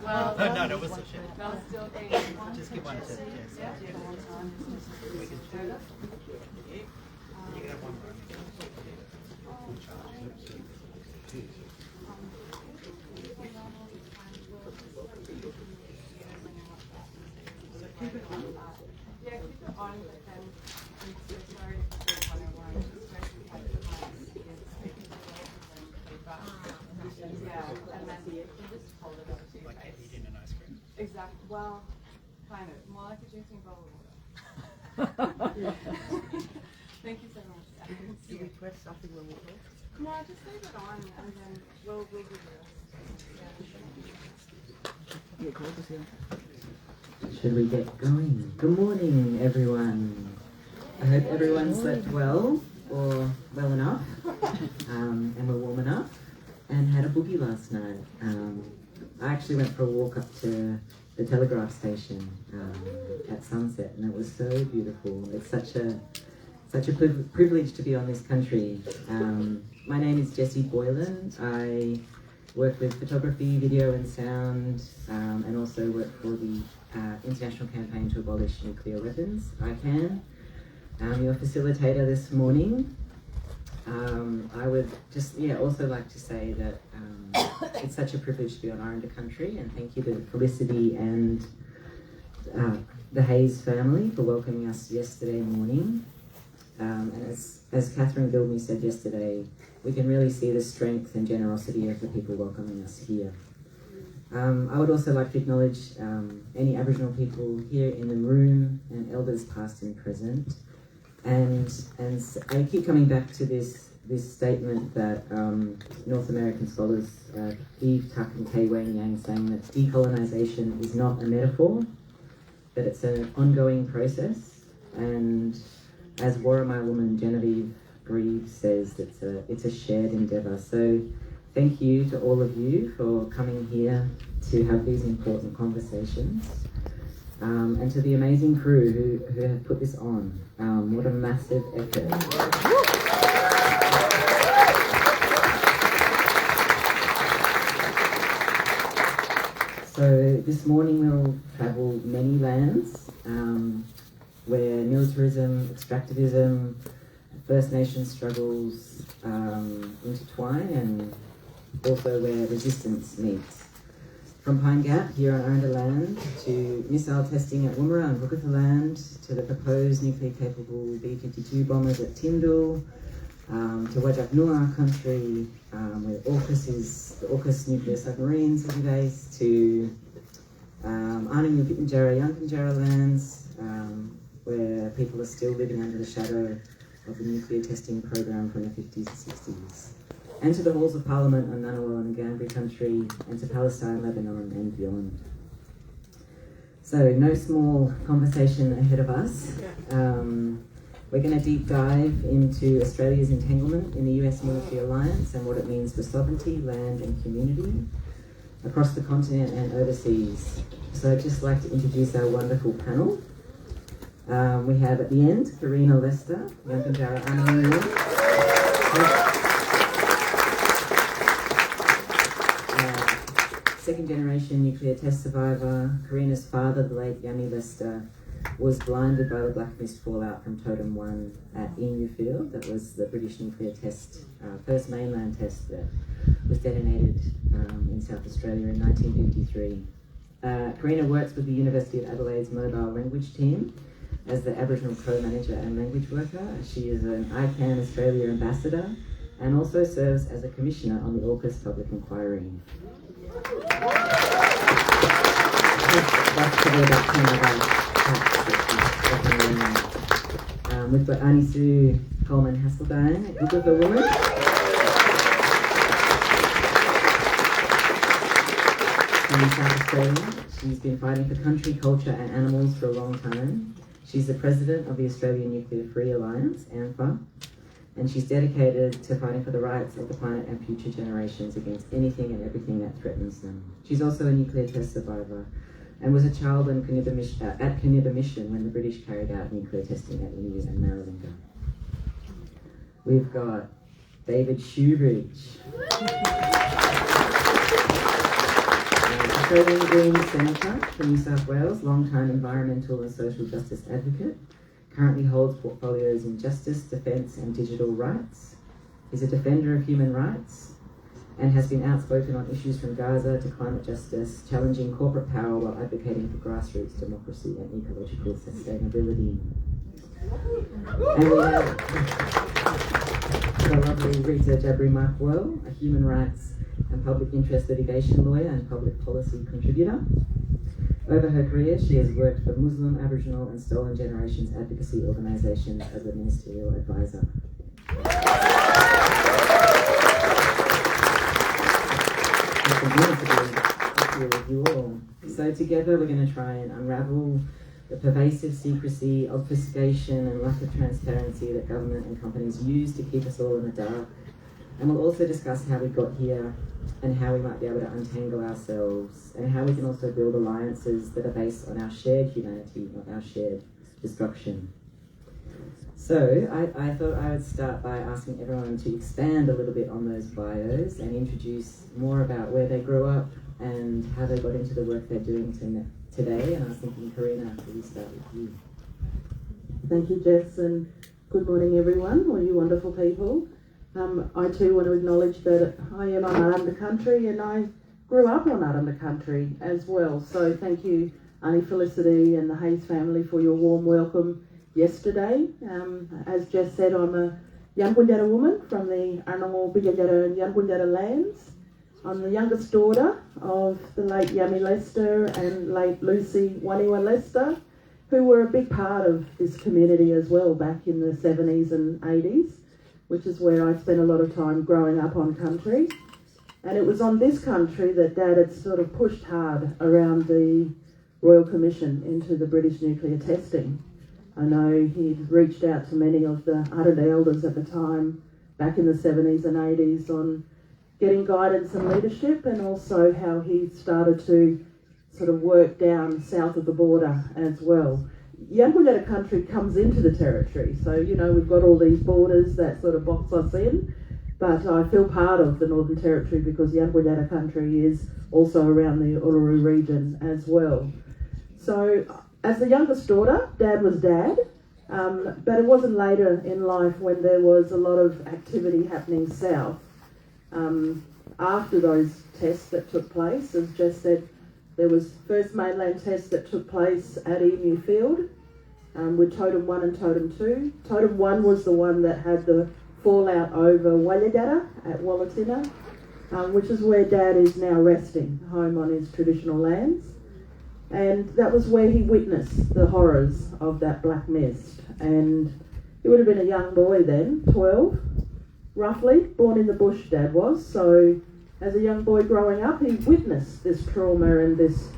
No, that was a shit. No, still Just keep on it. yeah. We can you can have one more. Keep it on. Yeah, keep it on, but then I'm so sorry if you do 101, especially like the times against feedback. Yeah, and then you just hold it up to your Like face. eating an ice cream. Exactly. Well, kind of. More like a drinking bowl of water. Thank you so much. Do we press something when we talk? No, just leave it on and then we'll do the rest. Yeah, cool to see. Should we get going? Good morning, everyone. I hope everyone slept well, or well enough, and were warm enough, and had a boogie last night. I actually went for a walk up to the telegraph station at sunset, and it was so beautiful. It's such a privilege to be on this country. My name is Jessie Boylan. I work with photography, video and sound, and also work for the International Campaign to Abolish Nuclear Weapons, ICAN. I'm your facilitator this morning. I would just also like to say that it's such a privilege to be on Arrernte Country, and thank you to Felicity and the Hayes family for welcoming us yesterday morning. And as Catherine Gilby said yesterday, we can really see the strength and generosity of the people welcoming us here. I would also like to acknowledge any Aboriginal people here in the room and elders past and present. And I keep coming back to this statement that North American scholars Eve Tuck and Kay Wang Yang saying that decolonisation is not a metaphor, that it's an ongoing process. And as Warramai woman Genevieve Grieve says, it's a shared endeavour. So thank you to all of you for coming here to have these important conversations. And to the amazing crew who have put this on. What a massive effort. So this morning we'll travel many lands where militarism, extractivism, First Nations struggles intertwine, and also where resistance meets. From Pine Gap here on Arrernte land to missile testing at Woomera and Googatha land to the proposed nuclear-capable B-52 bombers at Tyndall, to Wajak Country, where the AUKUS nuclear submarines will be based, to Yankunytjatjara, Yankunytjatjara lands, where people are still living under the shadow of the nuclear testing program from the 50s and 60s. And to the halls of Parliament on Ngunnawal and Jabri Country, and to Palestine, Lebanon and beyond. So, no small conversation ahead of us. We're going to deep dive into Australia's entanglement in the US military alliance and what it means for sovereignty, land and community across the continent and overseas. So I'd just like to introduce our wonderful panel. We have at the end, Karina Lester, Yankunytjatjara second generation nuclear test survivor. Karina's father, the late Yanni Lester, was blinded by the black mist fallout from Totem 1 at Emu Field. That was the British nuclear test, first mainland test that was detonated in South Australia in 1953. Karina works with the University of Adelaide's mobile language team as the Aboriginal co-manager and language worker. She is an ICAN Australia ambassador and also serves as a commissioner on the AUKUS Public Inquiry. We've got Aunty Sue Haseldine, a Googatha woman. In South Australia. She's been fighting for country, culture and animals for a long time. She's the president of the Australian Nuclear Free Alliance, ANFA, and she's dedicated to fighting for the rights of the planet and future generations against anything and everything that threatens them. She's also a nuclear test survivor and was a child in Koonibba mission when the British carried out nuclear testing at Emu and Maralinga. We've got David Shoebridge. Australian Greens Senator for New South Wales, long-time environmental and social justice advocate, currently holds portfolios in justice, defence and digital rights, is a defender of human rights, and has been outspoken on issues from Gaza to climate justice, challenging corporate power while advocating for grassroots democracy and ecological sustainability. And we have the lovely Rita Jabri Markwell, a human rights and public interest litigation lawyer and public policy contributor. Over her career, she has worked for Muslim, Aboriginal and Stolen Generations advocacy organisations as a ministerial advisor. It's a beautiful to be with you all. So together we're going to try and unravel the pervasive secrecy, obfuscation and lack of transparency that government and companies use to keep us all in the dark. And we'll also discuss how we got here and how we might be able to untangle ourselves and how we can also build alliances that are based on our shared humanity, not our shared destruction. So I thought I would start by asking everyone to expand a little bit on those bios and introduce more about where they grew up and how they got into the work they're doing today. And I was thinking, Karina, could we start with you? Thank you, Jess, and good morning, everyone, all you wonderful people. I too want to acknowledge that I am on Arrernte Country and I grew up on Arrernte Country as well. So thank you, Aunty Felicity and the Hayes family for your warm welcome yesterday. As Jess said, I'm a Yankunytjatjara woman from the Arrernte and Yankunytjatjara lands. I'm the youngest daughter of the late Karina Lester and late Lucy Waniwa Lester, who were a big part of this community as well back in the 70s and 80s, which is where I spent a lot of time growing up on country. And it was on this country that Dad had sort of pushed hard around the Royal Commission into the British nuclear testing. I know he'd reached out to many of the Arrernte elders at the time, back in the 70s and 80s, on getting guidance and leadership, and also how he started to sort of work down south of the border as well. Yankunytjatjara Country comes into the territory, so you know we've got all these borders that sort of box us in, but I feel part of the Northern Territory because Yankunytjatjara Country is also around the Uluru region as well. So as the youngest daughter, Dad was Dad, but it wasn't later in life when there was a lot of activity happening south. After those tests that took place, as Jess said, there was first mainland test that took place at Emu Field with Totem 1 and Totem 2. Totem 1 was the one that had the fallout over Walyagarra at Wallatina, which is where Dad is now resting, home on his traditional lands. And that was where he witnessed the horrors of that black mist. And he would have been a young boy then, 12, roughly, born in the bush, Dad was. So as a young boy growing up, he witnessed this trauma and this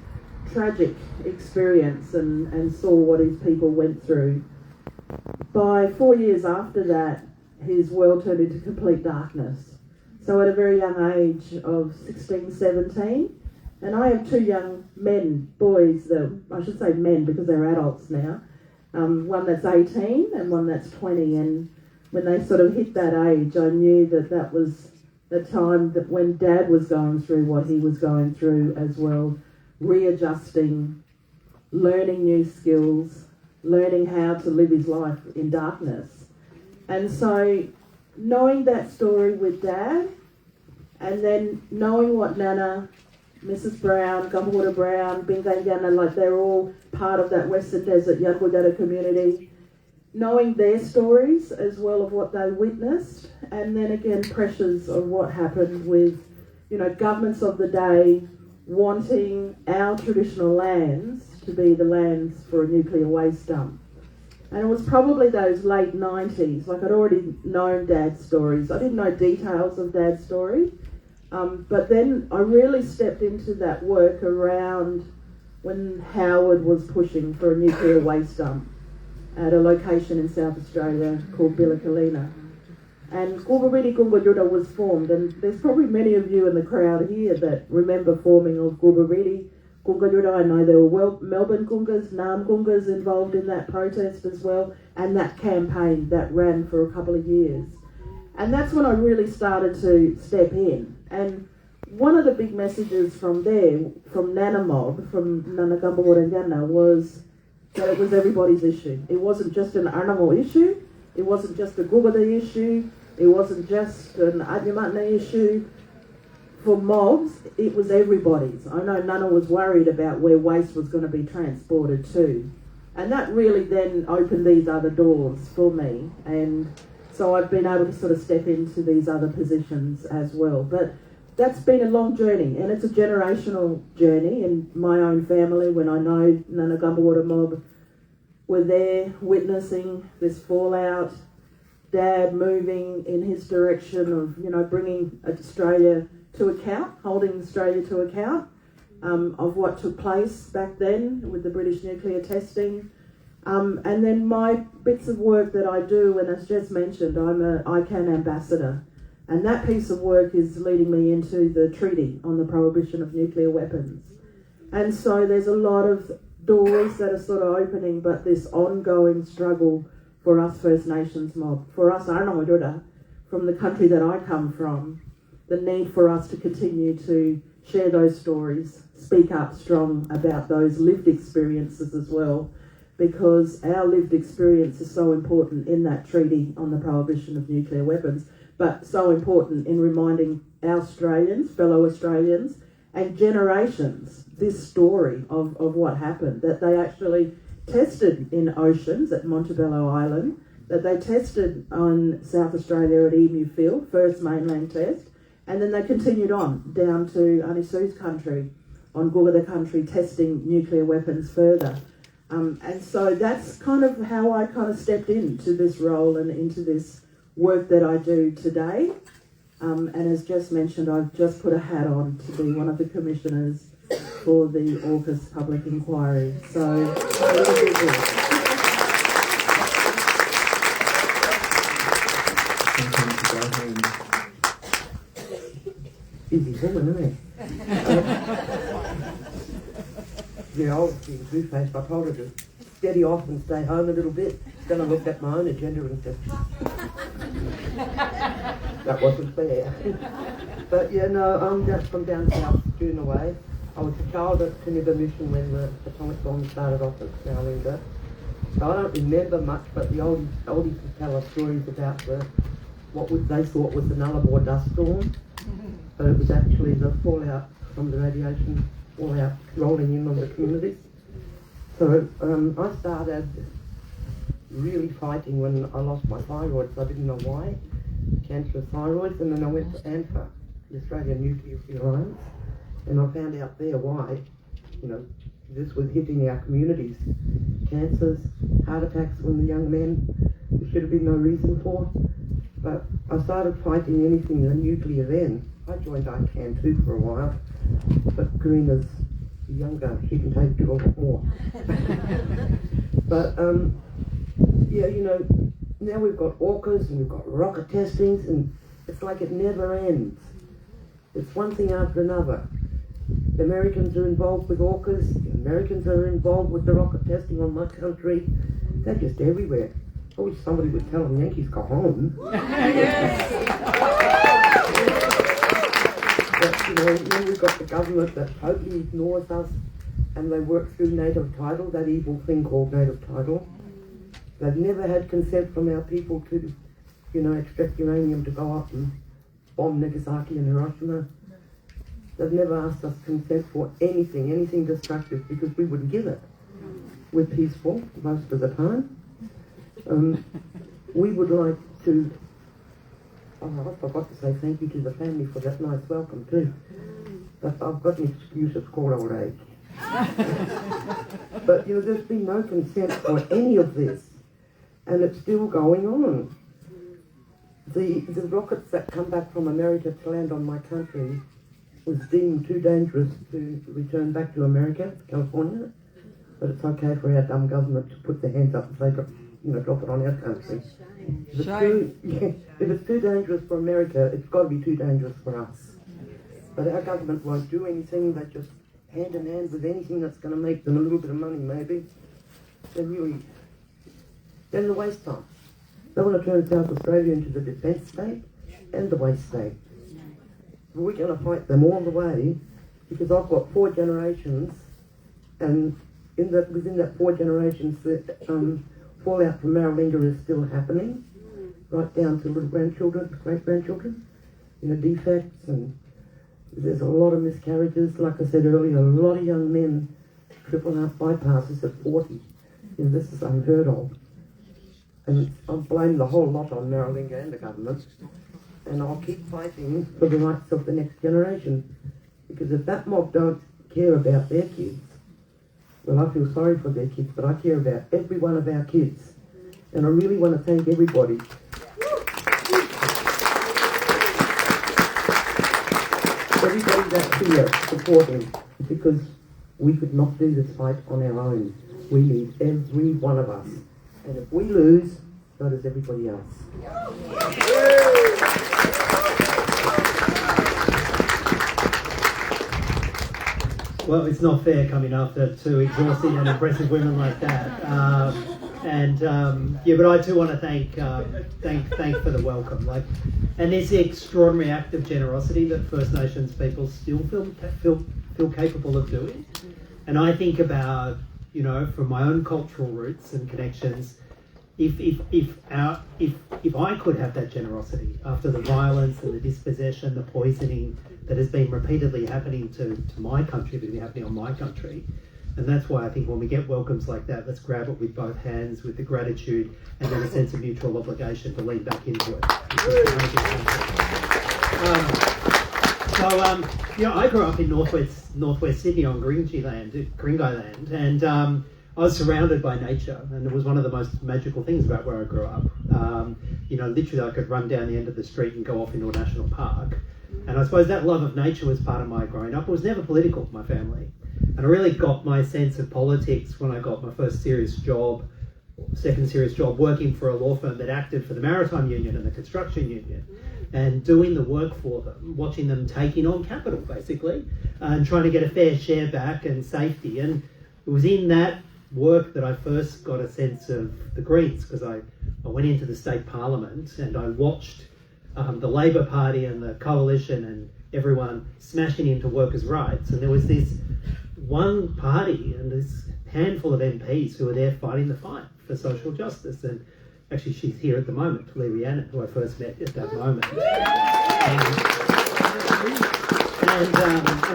tragic experience and saw what his people went through. By 4 years after that, his world turned into complete darkness. So at a very young age of 16, 17, and I have two young men, boys, that I should say men because they're adults now, one that's 18 and one that's 20, and when they sort of hit that age, I knew that that was the time that when Dad was going through what he was going through as well, readjusting, learning new skills, learning how to live his life in darkness. And so knowing that story with Dad, and then knowing what Nana, Mrs. Brown, Gumwater Brown, Bingangana, like they're all part of that Western Desert Yankunytjatjara community, knowing their stories as well of what they witnessed, and then again pressures of what happened with, you know, governments of the day wanting our traditional lands to be the lands for a nuclear waste dump. And it was probably those late 90s, like I'd already known Dad's stories. I didn't know details of Dad's story, but then I really stepped into that work around when Howard was pushing for a nuclear waste dump at a location in South Australia called Billakalina. And Googatha was formed, and there's probably many of you in the crowd here that remember forming of Googatha. I know there were Melbourne Goongas, Naarm Goongas involved in that protest as well, and that campaign that ran for a couple of years. And that's when I really started to step in. And one of the big messages from there, from Nana Mob, from Nanagambawuranyana, was that it was everybody's issue. It wasn't just an animal issue, it wasn't just a Googatha issue, it wasn't just an Adyamatna issue. For mobs, it was everybody's. I know Nana was worried about where waste was going to be transported to. And that really then opened these other doors for me. And so I've been able to sort of step into these other positions as well. But that's been a long journey, and it's a generational journey in my own family. When I know Nanagambawurra mob were there witnessing this fallout, Dad moving in his direction of, you know, bringing Australia to account, holding Australia to account of what took place back then with the British nuclear testing. And then my bits of work that I do, and as Jess mentioned, I'm an ICAN ambassador. And that piece of work is leading me into the treaty on the prohibition of nuclear weapons. And so there's a lot of doors that are sort of opening, but this ongoing struggle for us First Nations mob, for us Arrernte, from the country that I come from, the need for us to continue to share those stories, speak up strong about those lived experiences as well, because our lived experience is so important in that treaty on the prohibition of nuclear weapons, but so important in reminding our Australians, fellow Australians, and generations this story of what happened, that they actually tested in oceans at Montebello Island, that they tested on South Australia at Emu Field, first mainland test, and then they continued on down to Aunty Sue's country, on Googatha Country, testing nuclear weapons further. And so that's kind of how I kind of stepped into this role and into this work that I do today. And as Jess mentioned, I've just put a hat on to be one of the commissioners for the AUKUS Public Inquiry. So, busy woman, isn't it? Yeah, I was being two-faced. I told her to steady off and stay home a little bit. Then I looked at my own agenda and said, that wasn't fair. But yeah, no, I'm just from down south, Ceduna way. I was a child at Koonibba mission when the atomic bomb started off at Maralinga. So I don't remember much, but the oldies would tell us stories about what they thought was the Nullarbor dust storm. But it was actually the fallout from the radiation, fallout rolling in on the communities. So I started really fighting when I lost my thyroid, so I didn't know why, cancerous thyroid, and then I went to ANFA, the Australian Nuclear Alliance, and I found out there why, you know, this was hitting our communities. Cancers, heart attacks from the young men, there should have been no reason for. But I started fighting anything nuclear then. I joined ICAN too for a while, but Karina's younger, she can take a lot more. But yeah, you know, now we've got AUKUS and we've got rocket testings, and it's like it never ends. It's one thing after another. The Americans are involved with AUKUS, the Americans are involved with the rocket testing on my country. They're just everywhere. I wish somebody would tell them Yankees go home. But, you know, then we've got the government that totally ignores us, and they work through native title, that evil thing called native title. They've never had consent from our people to, you know, extract uranium to go up and bomb Nagasaki and Hiroshima. They've never asked us consent for anything destructive, because we wouldn't give it. We're peaceful most of the time. We would like to, I forgot to say thank you to the family for that nice welcome too. But I've got an excuse, it's called old age. But you know, there's been no consent for any of this, and it's still going on. The rockets that come back from America to land on my country was deemed too dangerous to return back to America, California. But it's okay for our dumb government to put their hands up and say, you know, drop it on our country. If it's too dangerous for America, it's got to be too dangerous for us. But our government won't do anything. They just hand in hand with anything that's going to make them a little bit of money, maybe. Then the waste time. They want to turn South Australia into the defence state and the waste state. we're going to fight them all the way, because I've got 4 generations, and within that 4 generations, the fallout from Maralinga is still happening, right down to little grandchildren, great-grandchildren, defects, and there's a lot of miscarriages. Like I said earlier, a lot of young men triple heart bypasses at 40. This is unheard of. And I blame the whole lot on Maralinga and the government. And I'll keep fighting for the rights of the next generation. Because if that mob don't care about their kids, well, I feel sorry for their kids, but I care about every one of our kids. And I really want to thank everybody. Everybody that's here supporting, because we could not do this fight on our own. We need every one of us. And if we lose, so does everybody else. Well, it's not fair coming after 2 exhausting and impressive women like that. But I too want to thank for the welcome. And this extraordinary act of generosity that First Nations people still feel capable of doing. And I think about, from my own cultural roots and connections, if I could have that generosity after the violence and the dispossession, the poisoning that has been repeatedly happening to my country, that has been happening on my country. And that's why I think when we get welcomes like that, let's grab it with both hands, with the gratitude and then a sense of mutual obligation to lean back into it. I grew up in northwest Sydney on Gringo land, and I was surrounded by nature, and it was one of the most magical things about where I grew up. Literally I could run down the end of the street and go off into a national park. And I suppose that love of nature was part of my growing up. It was never political, my family. And I really got my sense of politics when I got my first serious job, second serious job, working for a law firm that acted for the Maritime Union and the Construction Union, and doing the work for them, watching them taking on capital, basically, and trying to get a fair share back and safety. And it was in that work that I first got a sense of the Greens, because I went into the state parliament and I watched the Labor Party and the coalition and everyone smashing into workers' rights. And there was this one party and this handful of MPs who were there fighting the fight for social justice. And actually she's here at the moment, Lee Rhiannon, who I first met at that moment. And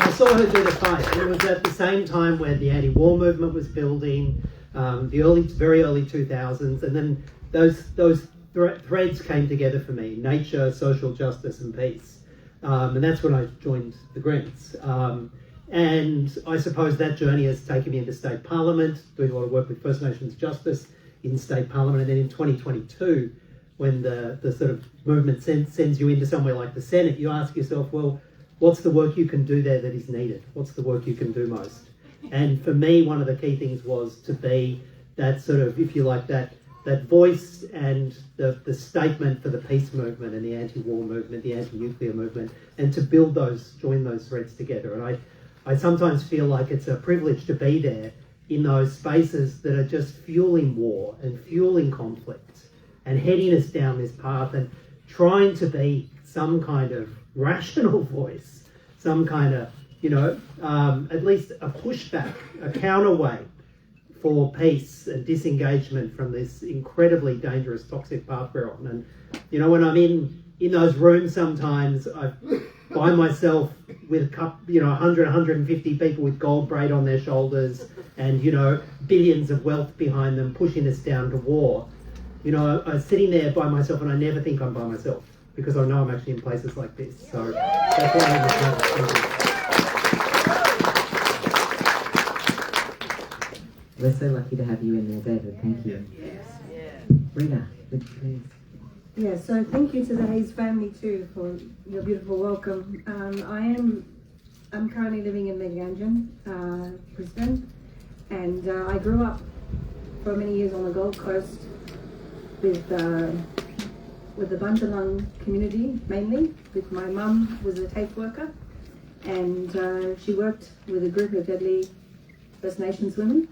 I saw her do the fight. And it was at the same time when the anti-war movement was building, the very early 2000s, and then those threads came together for me: nature, social justice, and peace. And that's when I joined the Greens. And I suppose that journey has taken me into state parliament, doing a lot of work with First Nations justice in state parliament. And then in 2022, when the sort of movement sends you into somewhere like the Senate, you ask yourself, well, what's the work you can do there that is needed? What's the work you can do most? And for me, one of the key things was to be that sort of, if you like, that voice and the statement for the peace movement and the anti-war movement, the anti-nuclear movement, and to join those threads together. And I sometimes feel like it's a privilege to be there in those spaces that are just fueling war and fueling conflict and heading us down this path and trying to be some kind of rational voice, some kind of, at least a pushback, a counterweight for peace and disengagement from this incredibly dangerous, toxic path we're on. And, when I'm in those rooms sometimes, I find myself with a couple, 100, 150 people with gold braid on their shoulders and, billions of wealth behind them pushing us down to war. I'm sitting there by myself and I never think I'm by myself because I know I'm actually in places like this. So that's why I was We're so lucky to have you in there, David. Thank you. Rita, would you please? Yeah, so thank you to the Hayes family too for your beautiful welcome. I'm currently living in Megangan, Brisbane, and I grew up for many years on the Gold Coast with the Bunjalung community mainly. With my mum was a TAFE worker, and she worked with a group of deadly First Nations women,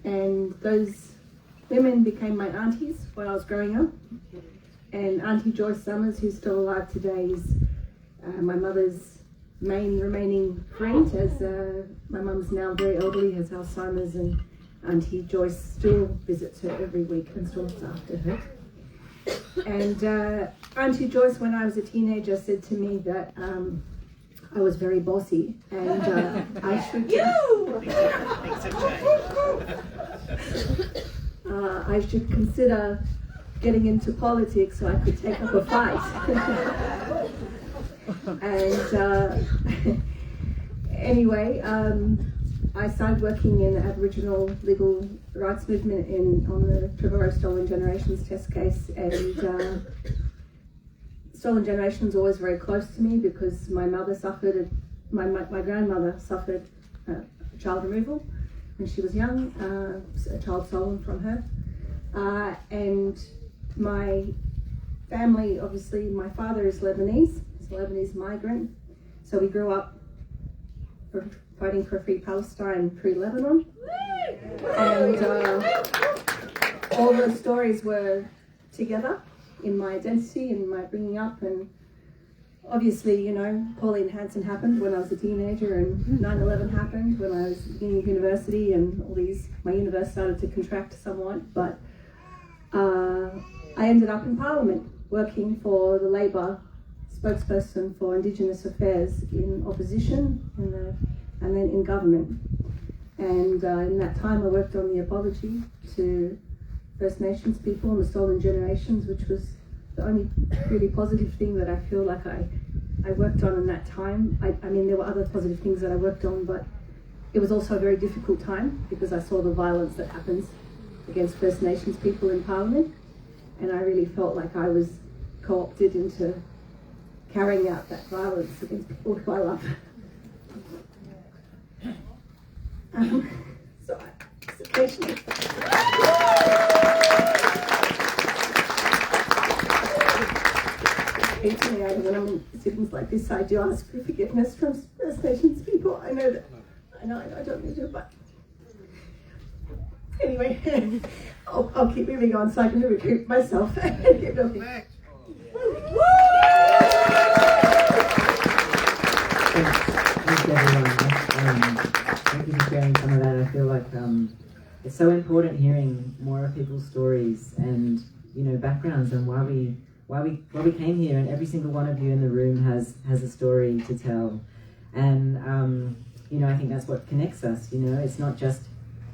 and those women became my aunties while I was growing up. And Auntie Joyce Summers, who's still alive today, is my mother's main remaining friend, as my mum's now very elderly, has Alzheimer's, and Auntie Joyce still visits her every week and still looks after her. And Auntie Joyce, when I was a teenager, said to me that I was very bossy, and I should I should consider getting into politics so I could take up a fight. And anyway, I started working in the Aboriginal legal rights movement on the Trevorrow Stolen Generations test case, and Stolen Generations always very close to me because my mother suffered, my grandmother suffered child removal when she was young, a child stolen from her, and my family, obviously, my father is Lebanese, he's a Lebanese migrant, so we grew up fighting for a free Palestine, free Lebanon, and all those stories were together in my identity and my bringing up. And obviously, you know, Pauline Hanson happened when I was a teenager, and 9/11 happened when I was beginning university, and my universe started to contract somewhat, but I ended up in Parliament working for the Labor spokesperson for Indigenous Affairs in opposition and then in government. And in that time I worked on the apology to First Nations people and the Stolen Generations, which was the only really positive thing that I feel like I worked on in that time. I mean, there were other positive things that I worked on, but it was also a very difficult time because I saw the violence that happens against First Nations people in Parliament, and I really felt like I was co-opted into carrying out that violence against people who I love. So occasionally when I'm in sittings like this, I do ask for forgiveness from First Nations people. I know I don't need to, but anyway, I'll keep moving on so I can recoup myself and keep talking. Thanks everyone. Thank you for sharing some of that. I feel like it's so important hearing more of people's stories and, you know, backgrounds and why we came here. And every single one of you in the room has a story to tell. And you know, I think that's what connects us. You know, it's not just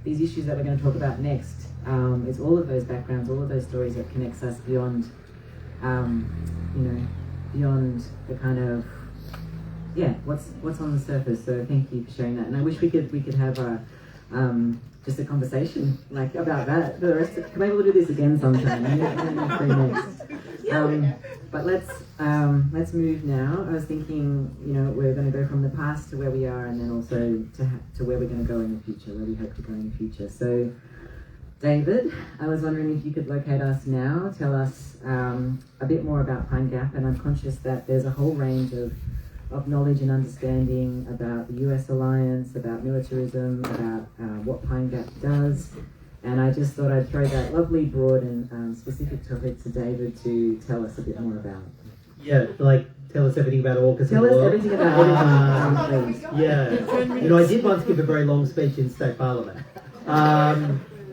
these issues that we're going to talk about next. It's all of those backgrounds, all of those stories that connects us beyond, you know, beyond the kind of what's on the surface. So thank you for sharing that. And I wish we could have a just a conversation like about that. The rest of, maybe we'll do this again sometime. But let's move now. I was thinking, you know, we're going to go from the past to where we are, and then also to where we're going to go in the future, where we hope to go in the future. So, David, I was wondering if you could locate us now, tell us a bit more about Pine Gap, and I'm conscious that there's a whole range of knowledge and understanding about the US alliance, about militarism, about what Pine Gap does. And I just thought I'd throw that lovely, broad and specific topic to David to tell us a bit more about. Yeah, like tell us everything about AUKUS. Tell us everything about AUKUS, please. Yeah, you know, I did once give a very long speech in State Parliament. But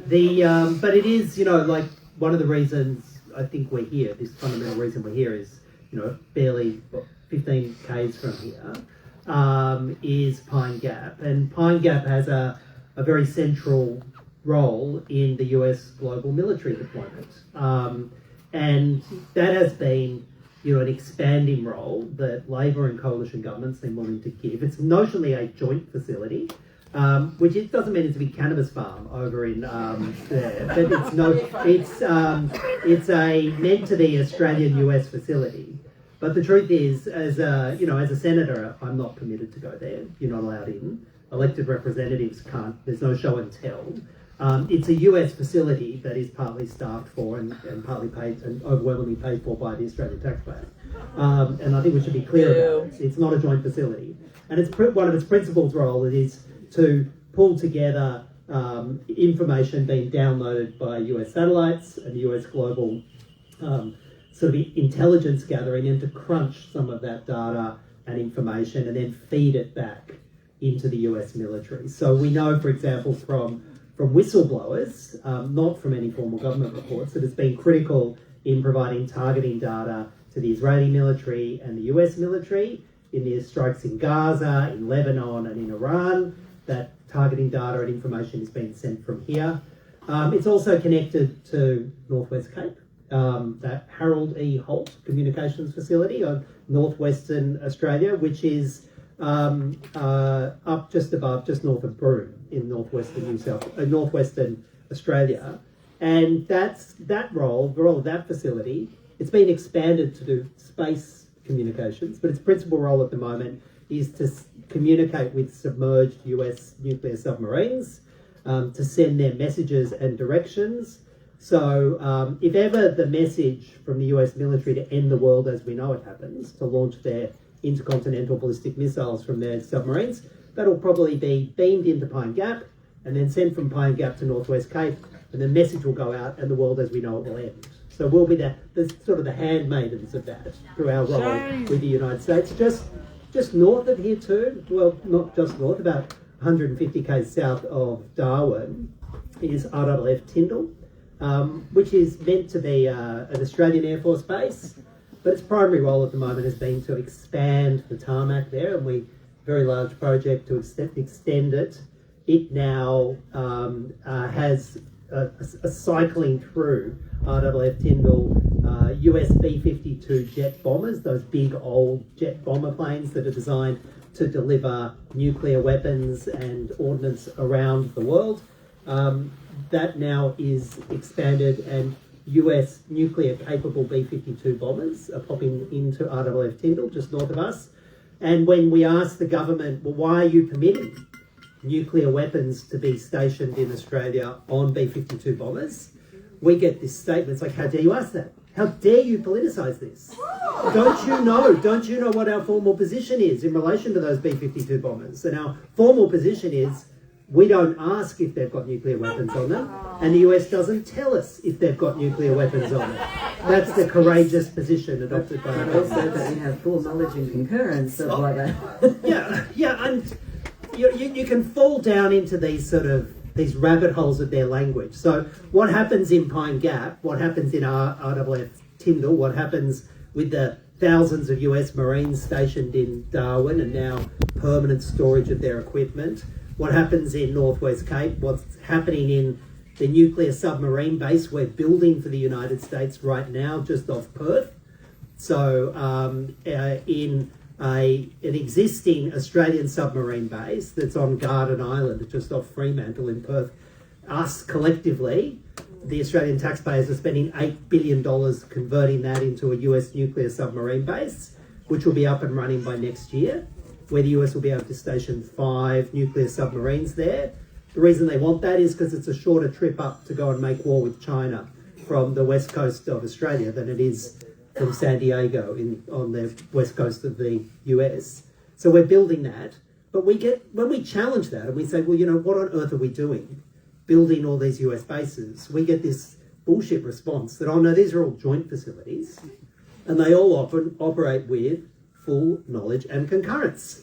it is, you know, like one of the reasons I think we're here, this fundamental reason we're here is, you know, barely 15 k's from here, is Pine Gap. And Pine Gap has a very central role in the US global military deployment. And that has been, you know, an expanding role that Labor and coalition governments have been wanting to give. It's notionally a joint facility, which it doesn't mean it's a big cannabis farm over in there, but it's meant to be Australian-US facility. But the truth is, as a senator, I'm not permitted to go there. You're not allowed in. Elected representatives can't. There's no show and tell. It's a US facility that is partly staffed for and partly paid and overwhelmingly paid for by the Australian taxpayer. And I think we should be clear about it. It's not a joint facility. And it's one of its principal role is to pull together information being downloaded by US satellites and US global sort of intelligence gathering, and to crunch some of that data and information and then feed it back into the US military. So we know, for example, from whistleblowers, not from any formal government reports, that it's been critical in providing targeting data to the Israeli military and the US military in the strikes in Gaza, in Lebanon and in Iran. That targeting data and information is being sent from here. It's also connected to Northwest Cape, that Harold E. Holt communications facility on northwestern Australia, which is up just north of Broome in northwestern Australia. And that role of that facility, it's been expanded to do space communications, but its principal role at the moment is to communicate with submerged US nuclear submarines, to send their messages and directions. So if ever the message from the US military to end the world as we know it happens, to launch their intercontinental ballistic missiles from their submarines, that'll probably be beamed into Pine Gap and then sent from Pine Gap to Northwest Cape, and the message will go out and the world as we know it will end. So we'll be the sort of the handmaidens of that through our role with the United States. Just north of here too, well, not just north, about 150 k's south of Darwin is RAAF Tyndall, which is meant to be an Australian Air Force base, but its primary role at the moment has been to expand the tarmac there, and very large project to extend it. It now has a cycling through RAAF Tyndall US B-52 jet bombers, those big old jet bomber planes that are designed to deliver nuclear weapons and ordnance around the world. That now is expanded, and US nuclear capable B-52 bombers are popping into RAAF Tyndall just north of us. And when we ask the government, well, why are you permitting nuclear weapons to be stationed in Australia on B-52 bombers, we get this statement. It's like, how dare you ask that? How dare you politicise this? Don't you know what our formal position is in relation to those B-52 bombers? And our formal position is we don't ask if they've got nuclear weapons on them, and the US doesn't tell us if they've got nuclear weapons on them. That's the courageous position adopted by our government. Also that we have full knowledge and concurrence of like that. Yeah, and you can fall down into these rabbit holes of their language. So what happens in Pine Gap, what happens in RAAF Tyndall, what happens with the thousands of US Marines stationed in Darwin and now permanent storage of their equipment, what happens in Northwest Cape, what's happening in the nuclear submarine base we're building for the United States right now just off Perth. So in an existing Australian submarine base that's on Garden Island, just off Fremantle in Perth, us collectively, the Australian taxpayers are spending $8 billion converting that into a US nuclear submarine base, which will be up and running by next year, where the US will be able to station 5 nuclear submarines there. The reason they want that is because it's a shorter trip up to go and make war with China from the west coast of Australia than it is from San Diego on the west coast of the US. So we're building that. But when we challenge that and we say, well, what on earth are we doing building all these US bases? We get this bullshit response that, oh no, these are all joint facilities and they all often operate with full knowledge and concurrence.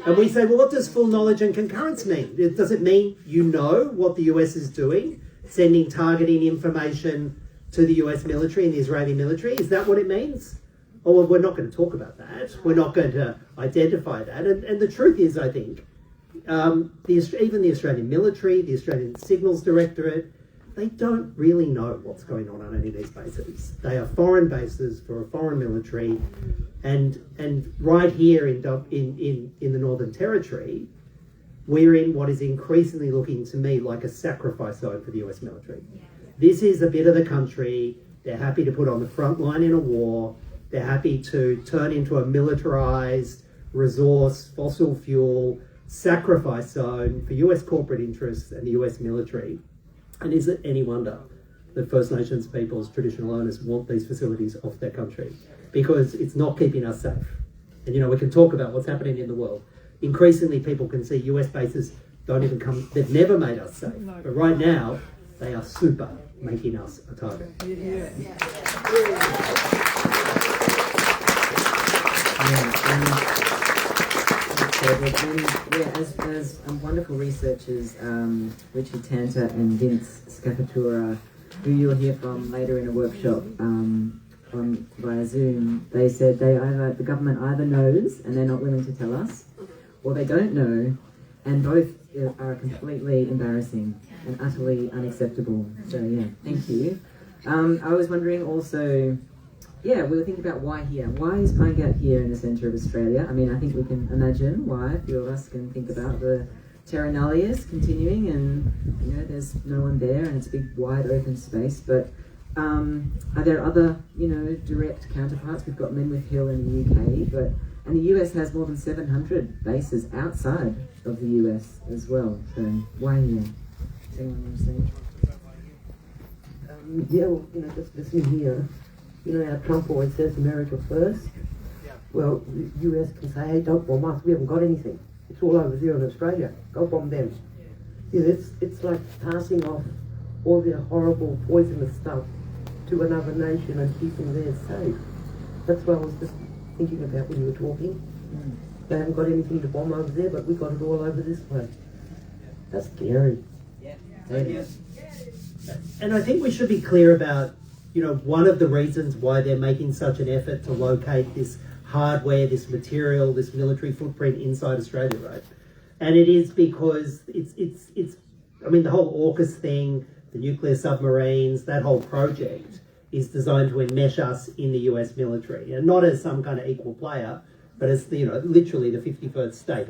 And we say, well, what does full knowledge and concurrence mean? Does it mean you know what the US is doing, sending targeting information to the US military and the Israeli military? Is that what it means? Oh, well, we're not going to talk about that. We're not going to identify that. And the truth is, I think, even the Australian military, the Australian Signals Directorate, they don't really know what's going on any of these bases. They are foreign bases for a foreign military. And right here in the Northern Territory, we're in what is increasingly looking to me like a sacrifice zone for the US military. This is a bit of the country they're happy to put on the front line in a war. They're happy to turn into a militarized resource, fossil fuel, sacrifice zone for US corporate interests and the US military. And is it any wonder that First Nations peoples, traditional owners, want these facilities off their country? Because it's not keeping us safe. And we can talk about what's happening in the world. Increasingly people can see US bases don't even come, they've never made us safe. But right now, they are super making us a target. As wonderful researchers, Richard Tanter and Vince Scapatura, who you'll hear from later in a workshop via Zoom, they said the government either knows and they're not willing to tell us, or they don't know, and both are completely embarrassing and utterly unacceptable. So yeah, thank you. I was wondering also, we were thinking about why here. Why is Pine Gap here in the centre of Australia? I mean, I think we can imagine why. A few of us can think about the Terra Nullius continuing, and there's no one there, and it's a big, wide, open space. But are there other, direct counterparts? We've got Menwith Hill in the UK, and the US has more than 700 bases outside of the US as well. So why here? Does anyone want to say? Just listening here, how Trump always says America first. Well, the US can say, hey, don't bomb us, we haven't got anything. It's all over there in Australia, go bomb them. It's like passing off all their horrible, poisonous stuff to another nation and keeping theirs safe. That's what I was just thinking about when you were talking. They haven't got anything to bomb over there, but we got it all over this place. That's scary. And I think we should be clear about, one of the reasons why they're making such an effort to locate this hardware, this material, this military footprint inside Australia, right? And it is because it's the whole AUKUS thing, the nuclear submarines, that whole project is designed to enmesh us in the US military, and not as some kind of equal player, but as literally the 51st state.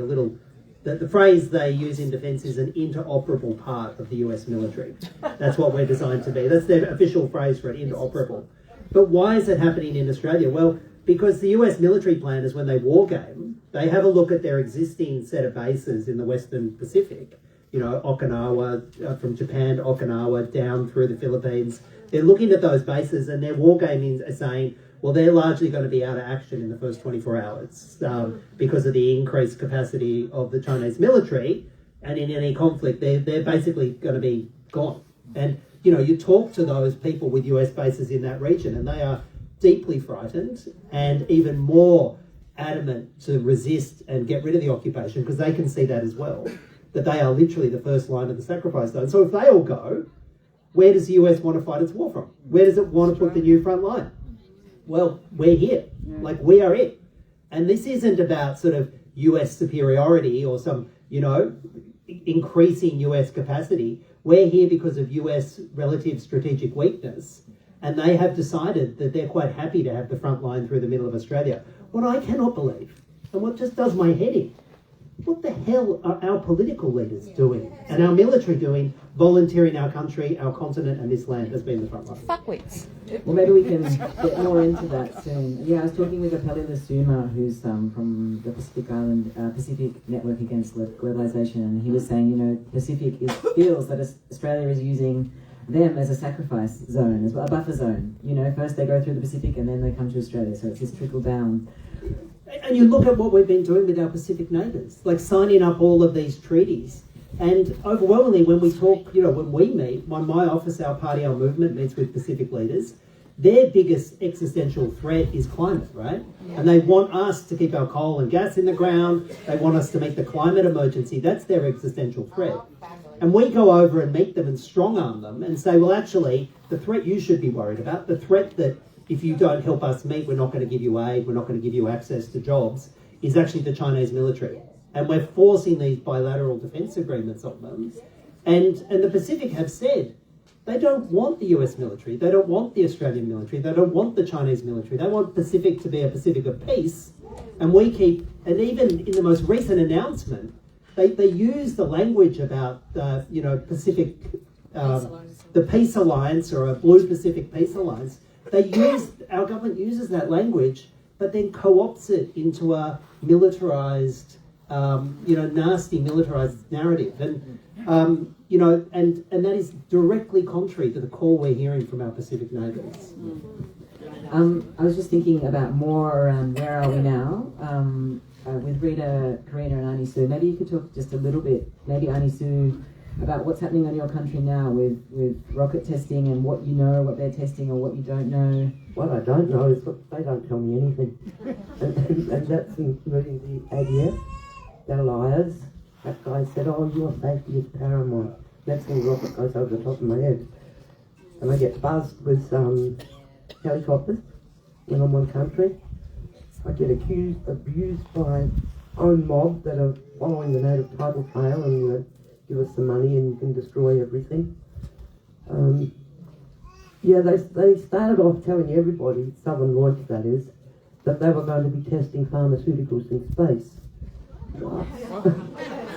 The phrase they use in defence is an interoperable part of the US military. That's what we're designed to be. That's their official phrase for it, interoperable. But why is it happening in Australia? Well, because the US military planners, when they war game, they have a look at their existing set of bases in the Western Pacific. Okinawa, from Japan to Okinawa, down through the Philippines. They're looking at those bases, and their war gaming are saying, well, they're largely going to be out of action in the first 24 hours because of the increased capacity of the Chinese military. And in any conflict, they're basically going to be gone. And, you talk to those people with US bases in that region, and they are deeply frightened and even more adamant to resist and get rid of the occupation, because they can see that as well, that they are literally the first line of the sacrifice zone. So if they all go, where does the US want to fight its war from? Where does it want to put the new front line? Well, we're here. We are it. And this isn't about sort of US superiority or some, increasing US capacity. We're here because of US relative strategic weakness. And they have decided that they're quite happy to have the front line through the middle of Australia. What I cannot believe, and what just does my head in, what the hell are our political leaders doing and our military doing, volunteering our country, our continent, and this land as being the front line? Fuckwits. Well, maybe we can get more into that soon. Yeah, I was talking with Apelli Lasuma, who's from the Pacific Network Against Globalization, and he was saying, Pacific feels that Australia is using them as a sacrifice zone, as well, a buffer zone. First they go through the Pacific and then they come to Australia, so it's this trickle down. And you look at what we've been doing with our Pacific neighbours, like signing up all of these treaties. And overwhelmingly, when we talk, when we meet, when my office, our party, our movement meets with Pacific leaders, their biggest existential threat is climate, right? Yeah. And they want us to keep our coal and gas in the ground. They want us to meet the climate emergency. That's their existential threat. And we go over and meet them and strong-arm them and say, well, actually, the threat you should be worried about, the threat that if you don't help us meet, we're not going to give you aid, we're not going to give you access to jobs, is actually the Chinese military. And we're forcing these bilateral defence agreements on them. And the Pacific have said they don't want the US military, they don't want the Australian military, they don't want the Chinese military. They want Pacific to be a Pacific of peace. And we keep, and even in the most recent announcement, they use the language about, Pacific, the Peace Alliance, or a Blue Pacific Peace Alliance. Our government uses that language, but then co-opts it into a militarized, nasty militarized narrative. And, and that is directly contrary to the call we're hearing from our Pacific neighbours. I was just thinking about more around where are we now, with Rita, Karina and Aunty Sue. Maybe you could talk just a little bit, maybe Aunty Sue, about what's happening on your country now with rocket testing and what you know, what they're testing, or what you don't know? What I don't know is that they don't tell me anything. and that's including the ADF. They're liars. That guy said, oh, your safety is paramount. Next thing, the rocket goes over the top of my head. And I get buzzed with helicopters when I'm on country. I get abused by own mob that are following the native title trail and give us some money and you can destroy everything. They started off telling everybody, Southern Launch that is, that they were going to be testing pharmaceuticals in space. What?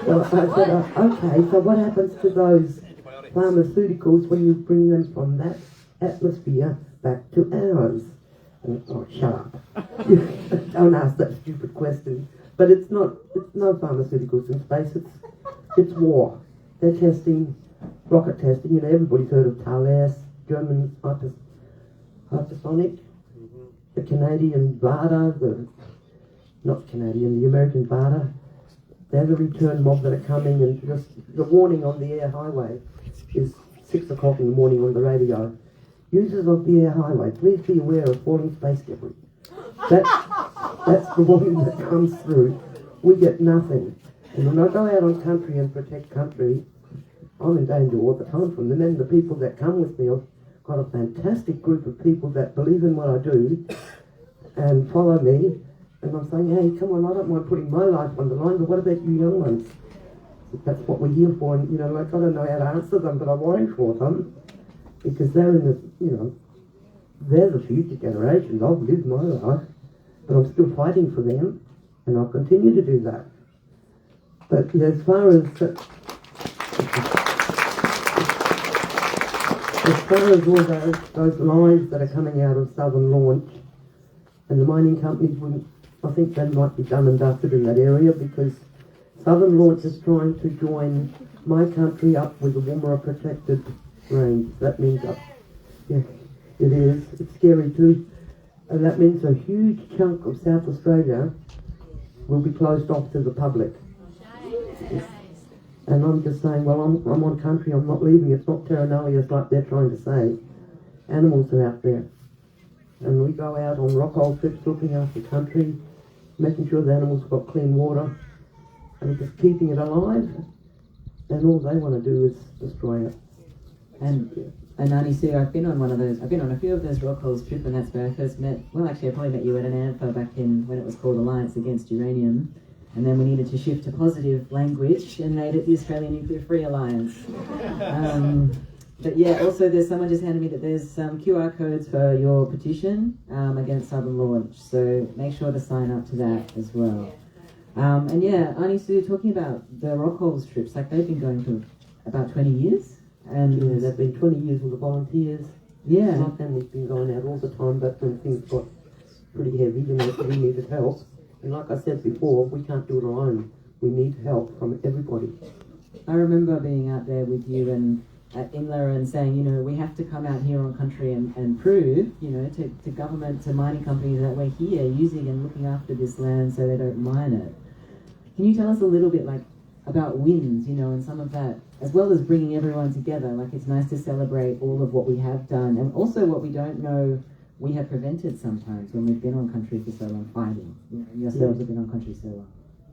So I said, okay, so what happens to those pharmaceuticals when you bring them from that atmosphere back to ours? And, oh, shut up. Don't ask that stupid question. But it's no pharmaceuticals in space, it's war. They're testing, rocket testing, everybody's heard of Thales, German hypersonic, the Canadian VADA, the American VADA. They're the return mob that are coming, and just the warning on the air highway is 6 o'clock in the morning on the radio. Users of the air highway, please be aware of falling space debris. That's the warning that comes through. We get nothing. And when I go out on country and protect country, I'm in danger all the time from them. And the people that come with me, I've got a fantastic group of people that believe in what I do and follow me. And I'm saying, hey, come on, I don't mind putting my life on the line, but what about you young ones? That's what we're here for. And, I don't know how to answer them, but I worry for them because they're in the, they're the future generations. I've lived my life, but I'm still fighting for them, and I'll continue to do that. But as far as all those lies that are coming out of Southern Launch, and the mining companies I think they might be done and dusted in that area because Southern Launch is trying to join my country up with the Woomera protected range. That means it is. It's scary too. And that means a huge chunk of South Australia will be closed off to the public. And I'm just saying, well, I'm on country, I'm not leaving. It's not terra nullius like they're trying to say. Animals are out there. And we go out on rock-hole trips looking after country, making sure the animals have got clean water, and just keeping it alive. And all they want to do is destroy it. And Aunty Sue, I've been on a few of those rock-holes trips, and that's where I first met, well, actually I probably met you at an ANFA back in, when it was called Alliance Against Uranium. And then we needed to shift to positive language and made it the Australian Nuclear Free Alliance. But yeah, also someone just handed me that there's some QR codes for your petition against Southern Launch. So make sure to sign up to that as well. And yeah, Aunty Sue, talking about the rock-holes trips, like they've been going for about 20 years. And yeah, they've been 20 years with the volunteers. Yeah. My family's been going out all the time, but when things got pretty heavy, we needed help. And like I said before, we can't do it alone. We need help from everybody. I remember being out there with you and at Inler and saying, we have to come out here on country and prove, to government, to mining companies that we're here using and looking after this land so they don't mine it. Can you tell us a little bit about wins, and some of that, as well as bringing everyone together? It's nice to celebrate all of what we have done and also what we don't know we have prevented sometimes when we've been on country for so long fighting. Yourselves have been on country so long.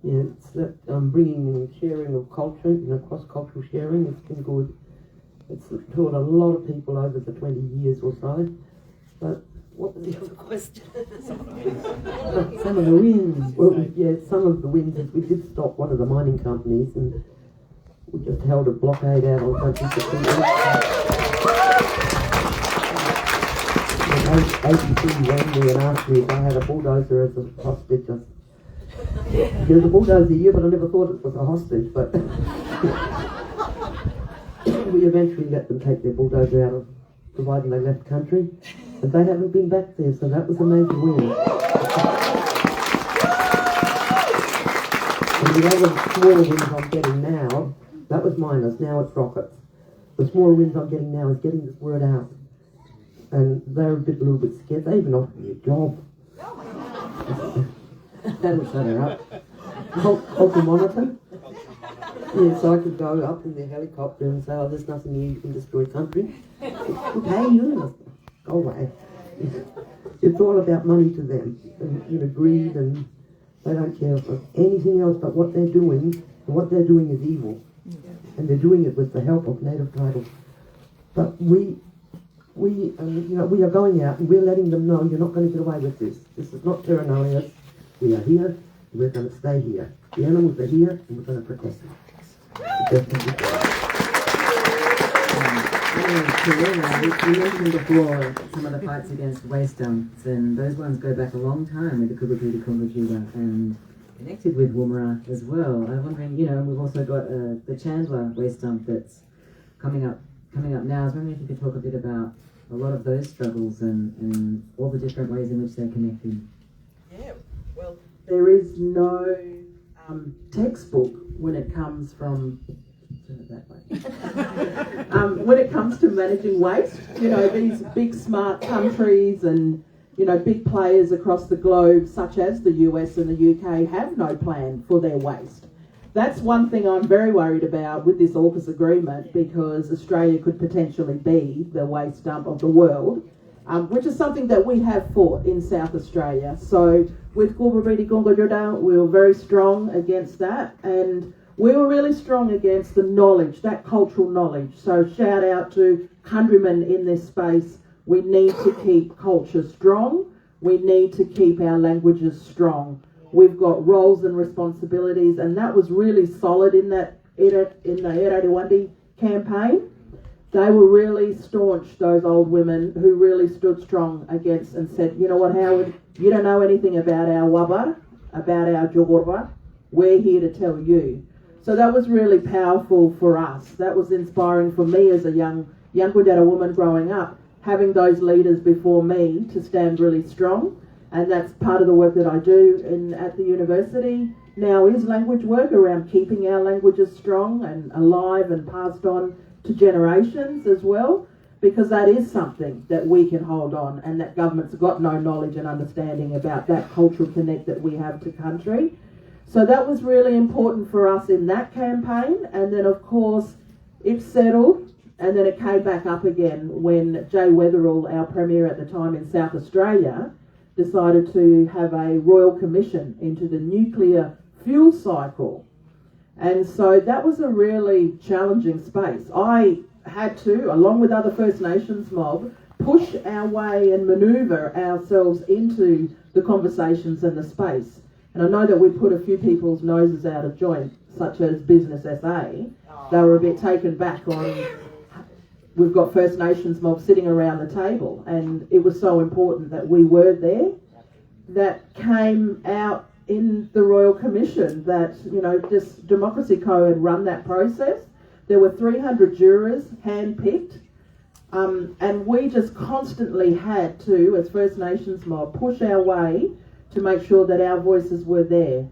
Yeah, it's that bringing and sharing of culture, cross-cultural sharing. It's been good. It's taught a lot of people over the 20 years or so. But what was the other question? Some of the wins. Well, yeah, some of the wins is we did stop one of the mining companies and we just held a blockade out on country for 2 weeks. APY rang me and asked me if I had a bulldozer as a hostage. There's a bulldozer here, but I never thought it was a hostage. But we eventually let them take their bulldozer out of, providing they left country, and they haven't been back there. So that was a major win. And the other smaller wins I'm getting now, that was miners. Now it's rockets. The smaller wins I'm getting now is getting this word out. And they're a little bit scared. They even offered me a job. That'll shut her up. Culture monitor. Yes, I could go up in the helicopter and say, oh, there's nothing here, you can destroy country. Okay, you go away. It's all about money to them, and greed, and they don't care for anything else but what they're doing, and what they're doing is evil. And they're doing it with the help of native titles. But we are going out and we're letting them know you're not going to get away with this. This is not terra nullius. We are here, and we're going to stay here. The animals are here, and we're going to protect them. You mentioned before some of the fights against waste dumps, and those ones go back a long time with the Googatha Country and connected with Woomera as well. I'm wondering, we've also got the Chandler waste dump that's coming up now. I was wondering if you could talk a bit about a lot of those struggles and all the different ways in which they're connected. Yeah, well, there is no textbook when it comes from when it comes to managing waste. These big smart countries and big players across the globe, such as the US and the UK, have no plan for their waste. That's one thing I'm very worried about with this AUKUS agreement, because Australia could potentially be the waste dump of the world, which is something that we have fought in South Australia. So with Googatha, we were very strong against that, and we were really strong against the knowledge, that cultural knowledge. So shout out to countrymen in this space. We need to keep culture strong. We need to keep our languages strong. We've got roles and responsibilities, and that was really solid in the Arrernte campaign. They were really staunch, those old women who really stood strong against and said, you know what, Howard, you don't know anything about our Wabar, about our Jogorba. We're here to tell you. So that was really powerful for us. That was inspiring for me as a young Yankunytjatjara woman growing up, having those leaders before me to stand really strong. And that's part of the work that I do at the university now, is language work around keeping our languages strong and alive and passed on to generations as well, because that is something that we can hold on, and that government's got no knowledge and understanding about that cultural connect that we have to country. So that was really important for us in that campaign. And then of course it settled, and then it came back up again when Jay Weatherill, our Premier at the time in South Australia, decided to have a royal commission into the nuclear fuel cycle. And so that was a really challenging space. I had to, along with other First Nations mob, push our way and manoeuvre ourselves into the conversations and the space. And I know that we put a few people's noses out of joint, such as Business SA. They were a bit taken back on, we've got First Nations mob sitting around the table, and it was so important that we were there. That came out in the Royal Commission that, just Democracy Co had run that process. There were 300 jurors hand-picked, and we just constantly had to, as First Nations mob, push our way to make sure that our voices were there.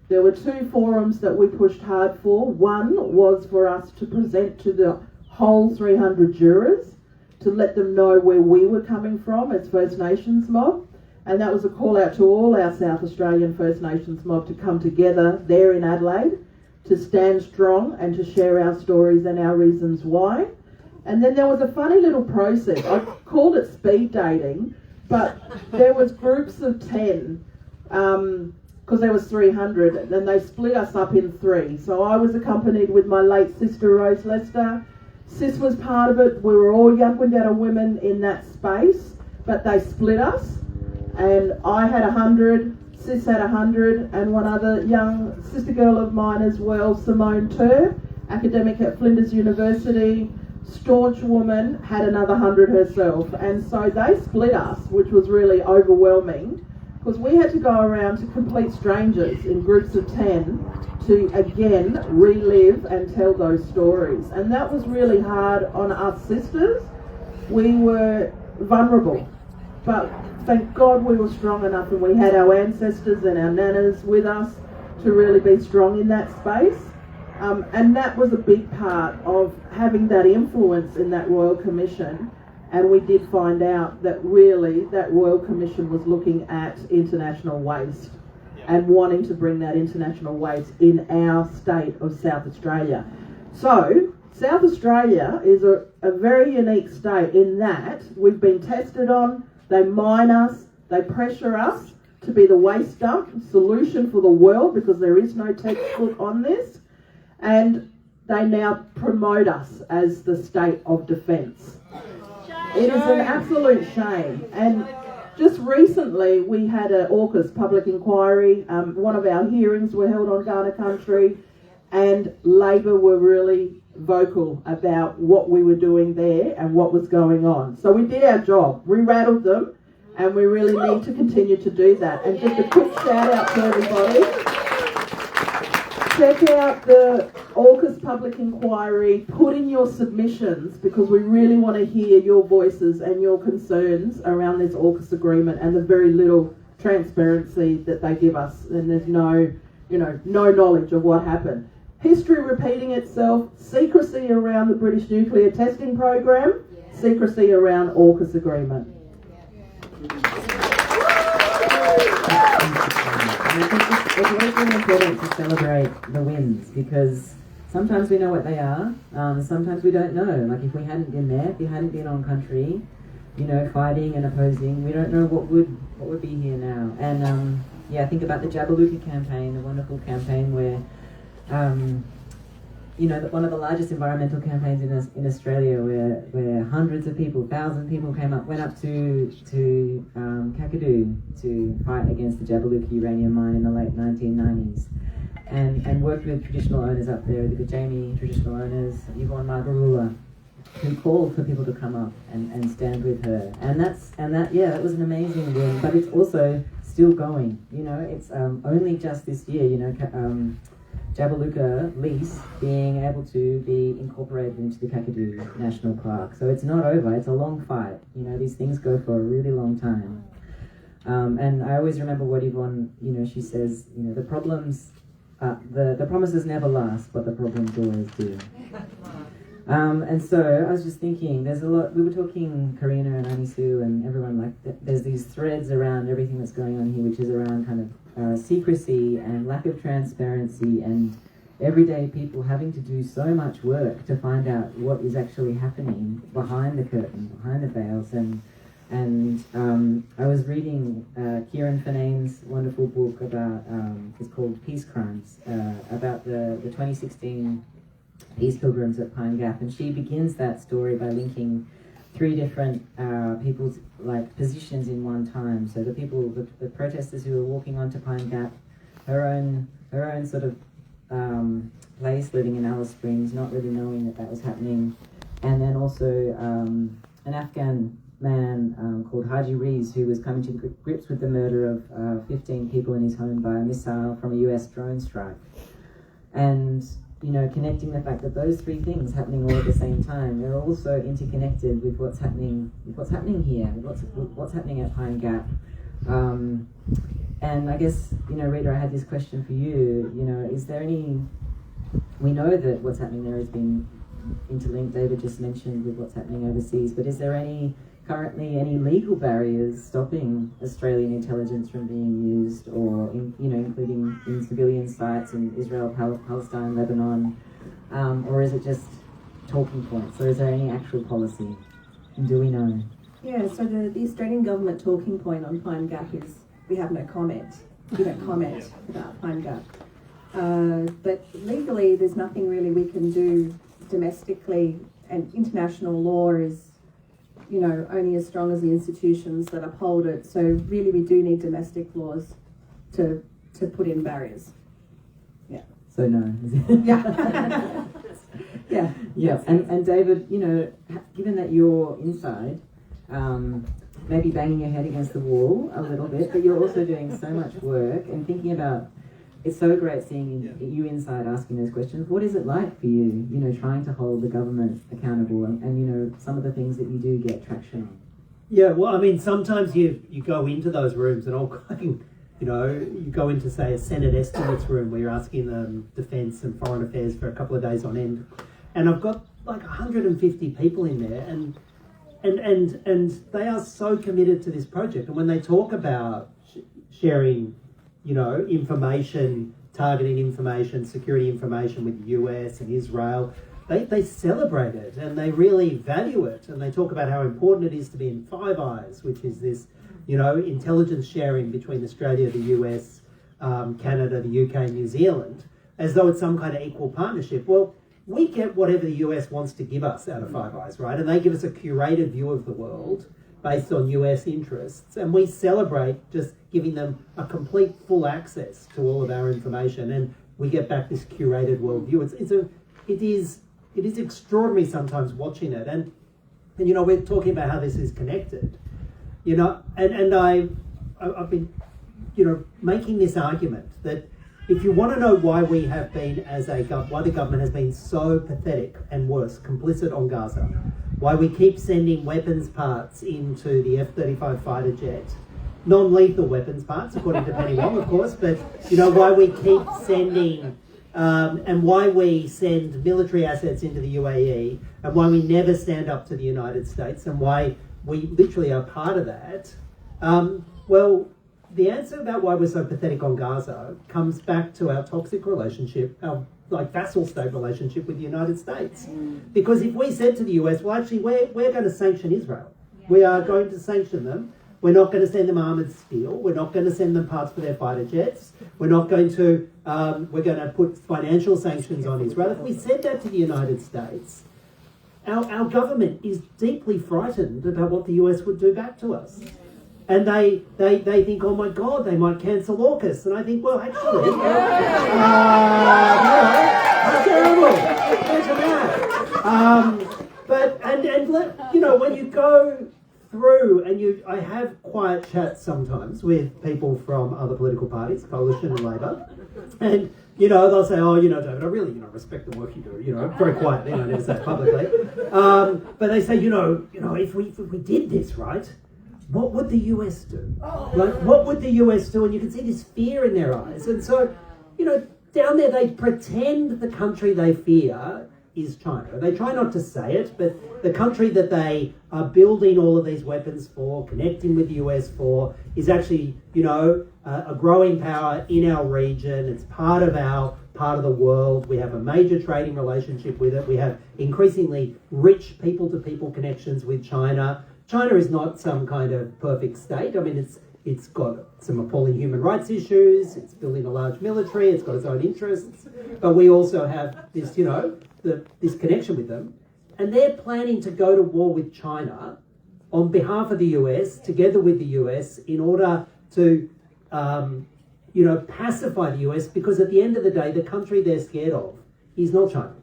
There were two forums that we pushed hard for. One was for us to present to the whole 300 jurors, to let them know where we were coming from as First Nations mob. And that was a call out to all our South Australian First Nations mob to come together there in Adelaide, to stand strong and to share our stories and our reasons why. And then there was a funny little process. I called it speed dating, but there was groups of 10, because there was 300, and then they split us up in 3. So I was accompanied with my late sister Rose Lester. Sis was part of it. We were all Yankunytjatjara women in that space, but they split us. And I had 100, Sis had 100, and one other young sister girl of mine as well, Simone Ter, academic at Flinders University, staunch woman, had another 100 herself. And so they split us, which was really overwhelming, because we had to go around to complete strangers in groups of 10 to again relive and tell those stories. And that was really hard on us sisters. We were vulnerable, but thank God we were strong enough, and we had our ancestors and our nanas with us to really be strong in that space. And that was a big part of having that influence in that Royal Commission. And we did find out that really that Royal Commission was looking at international waste. and wanting to bring that international weight in our state of South Australia. So, South Australia is a very unique state in that we've been tested on, they mine us, they pressure us to be the waste dump solution for the world because there is no textbook on this, and they now promote us as the state of defence. It is an absolute shame. And just recently we had an AUKUS Public Inquiry. One of our hearings were held on Googatha Country, and Labor were really vocal about what we were doing there and what was going on. So we did our job. We rattled them, and we really need to continue to do that. And just a quick shout out to everybody. Check out the AUKUS Public Inquiry, put in your submissions because we really want to hear your voices and your concerns around this AUKUS agreement and the very little transparency that they give us, and there's no knowledge of what happened. History repeating itself, secrecy around the British nuclear testing program, secrecy around AUKUS agreement. And I think it's always really important to celebrate the wins because sometimes we know what they are, sometimes we don't know. Like if we hadn't been there, if you hadn't been on country, fighting and opposing, we don't know what would be here now. And think about the Jabri campaign, the wonderful campaign where one of the largest environmental campaigns in Australia, where hundreds of people, thousands of people went up to Kakadu to fight against the Jabri uranium mine in the late 1990s, and worked with traditional owners up there, the Jamie traditional owners, Yvonne Margarula, who called for people to come up and stand with her, and that was an amazing win. But it's also still going. It's only just this year, Jabiluka lease being able to be incorporated into the Kakadu National Park. So it's not over, it's a long fight. These things go for a really long time. And I always remember what Yvonne, she says, the problems, the promises never last, but the problems always do. And so I was just thinking, there's a lot, we were talking, Karina and Aunty Sue and everyone, there's these threads around everything that's going on here, which is around kind of secrecy and lack of transparency and everyday people having to do so much work to find out what is actually happening behind the curtain, behind the veils. And I was reading Kieran Finane's wonderful book about, it's called Peace Crimes, about the 2016 Peace Pilgrims at Pine Gap, and she begins that story by linking three different people's positions in one time. So the people, the protesters who were walking onto Pine Gap, her own sort of place, living in Alice Springs, not really knowing that was happening, and then also an Afghan man called Haji Rees, who was coming to grips with the murder of 15 people in his home by a missile from a US drone strike, and connecting the fact that those three things happening all at the same time, they're also interconnected with what's happening here, what's happening at Pine Gap. And I guess, Rita, I had this question for you. Is there we know that what's happening there has been interlinked, David just mentioned, with what's happening overseas, but is there currently any legal barriers stopping Australian intelligence from being used, or including in civilian sites in Israel, Palestine, Lebanon, or is it just talking points? Or is there any actual policy? And do we know? Yeah, so the Australian government talking point on Pine Gap is we have no comment. We don't comment about Pine Gap. But legally, there's nothing really we can do domestically, and international law is only as strong as the institutions that uphold it. So really we do need domestic laws to put in barriers. Yeah. So no. Yeah. Yeah. Yeah. And David, given that you're inside, maybe banging your head against the wall a little bit, but you're also doing so much work and thinking about, it's so great seeing you inside asking those questions. What is it like for you, trying to hold the government accountable and some of the things that you do get traction on? Yeah, well, I mean, sometimes you go into those rooms and you go into, say, a Senate estimates room where you're asking them defence and foreign affairs for a couple of days on end. And I've got 150 people in there and they are so committed to this project. And when they talk about sharing information, targeting information, security information with the US and Israel, they celebrate it and they really value it, and they talk about how important it is to be in Five Eyes, which is this, intelligence sharing between Australia, the US, Canada, the UK, and New Zealand, as though it's some kind of equal partnership. Well, we get whatever the US wants to give us out of Five Eyes, right? And they give us a curated view of the world based on US interests, and we celebrate just giving them a complete full access to all of our information, and we get back this curated worldview. It is extraordinary sometimes watching it, and we're talking about how this is connected, and I've been making this argument that if you want to know why we have been why the government has been so pathetic and worse, complicit on Gaza, why we keep sending weapons parts into the F-35 fighter jet, non-lethal weapons parts, according to Penny Wong, of course, but why we keep sending and why we send military assets into the UAE, and why we never stand up to the United States, and why we literally are part of that. Well, the answer about why we're so pathetic on Gaza comes back to our toxic relationship, our vassal state relationship with the United States. Because if we said to the US, well, actually, we're going to sanction Israel. We are going to sanction them. We're not going to send them armoured steel. We're not going to send them parts for their fighter jets. We're going to put financial sanctions on Israel. If we said that to the United States, our government is deeply frightened about what the US would do back to us. And they think, oh my God, they might cancel AUKUS. And I think, well, actually, how terrible. Imagine that. When you go through, and I have quiet chats sometimes with people from other political parties, Coalition and Labor, and they'll say, oh, David, I really respect the work you do, very quietly, I never say it publicly, but they say, if we did this, right, what would the US do? What would the US do? And you can see this fear in their eyes. And so, down there they pretend the country they fear is China. They try not to say it, but the country that they are building all of these weapons for, connecting with the US for, is actually, a growing power in our region. It's part of the world. We have a major trading relationship with it. We have increasingly rich people-to-people connections with China. China is not some kind of perfect state. I mean, it's got some appalling human rights issues. It's building a large military. It's got its own interests. But we also have this, this connection with them. And they're planning to go to war with China on behalf of the US, together with the US, in order to, pacify the US, because at the end of the day, the country they're scared of is not China.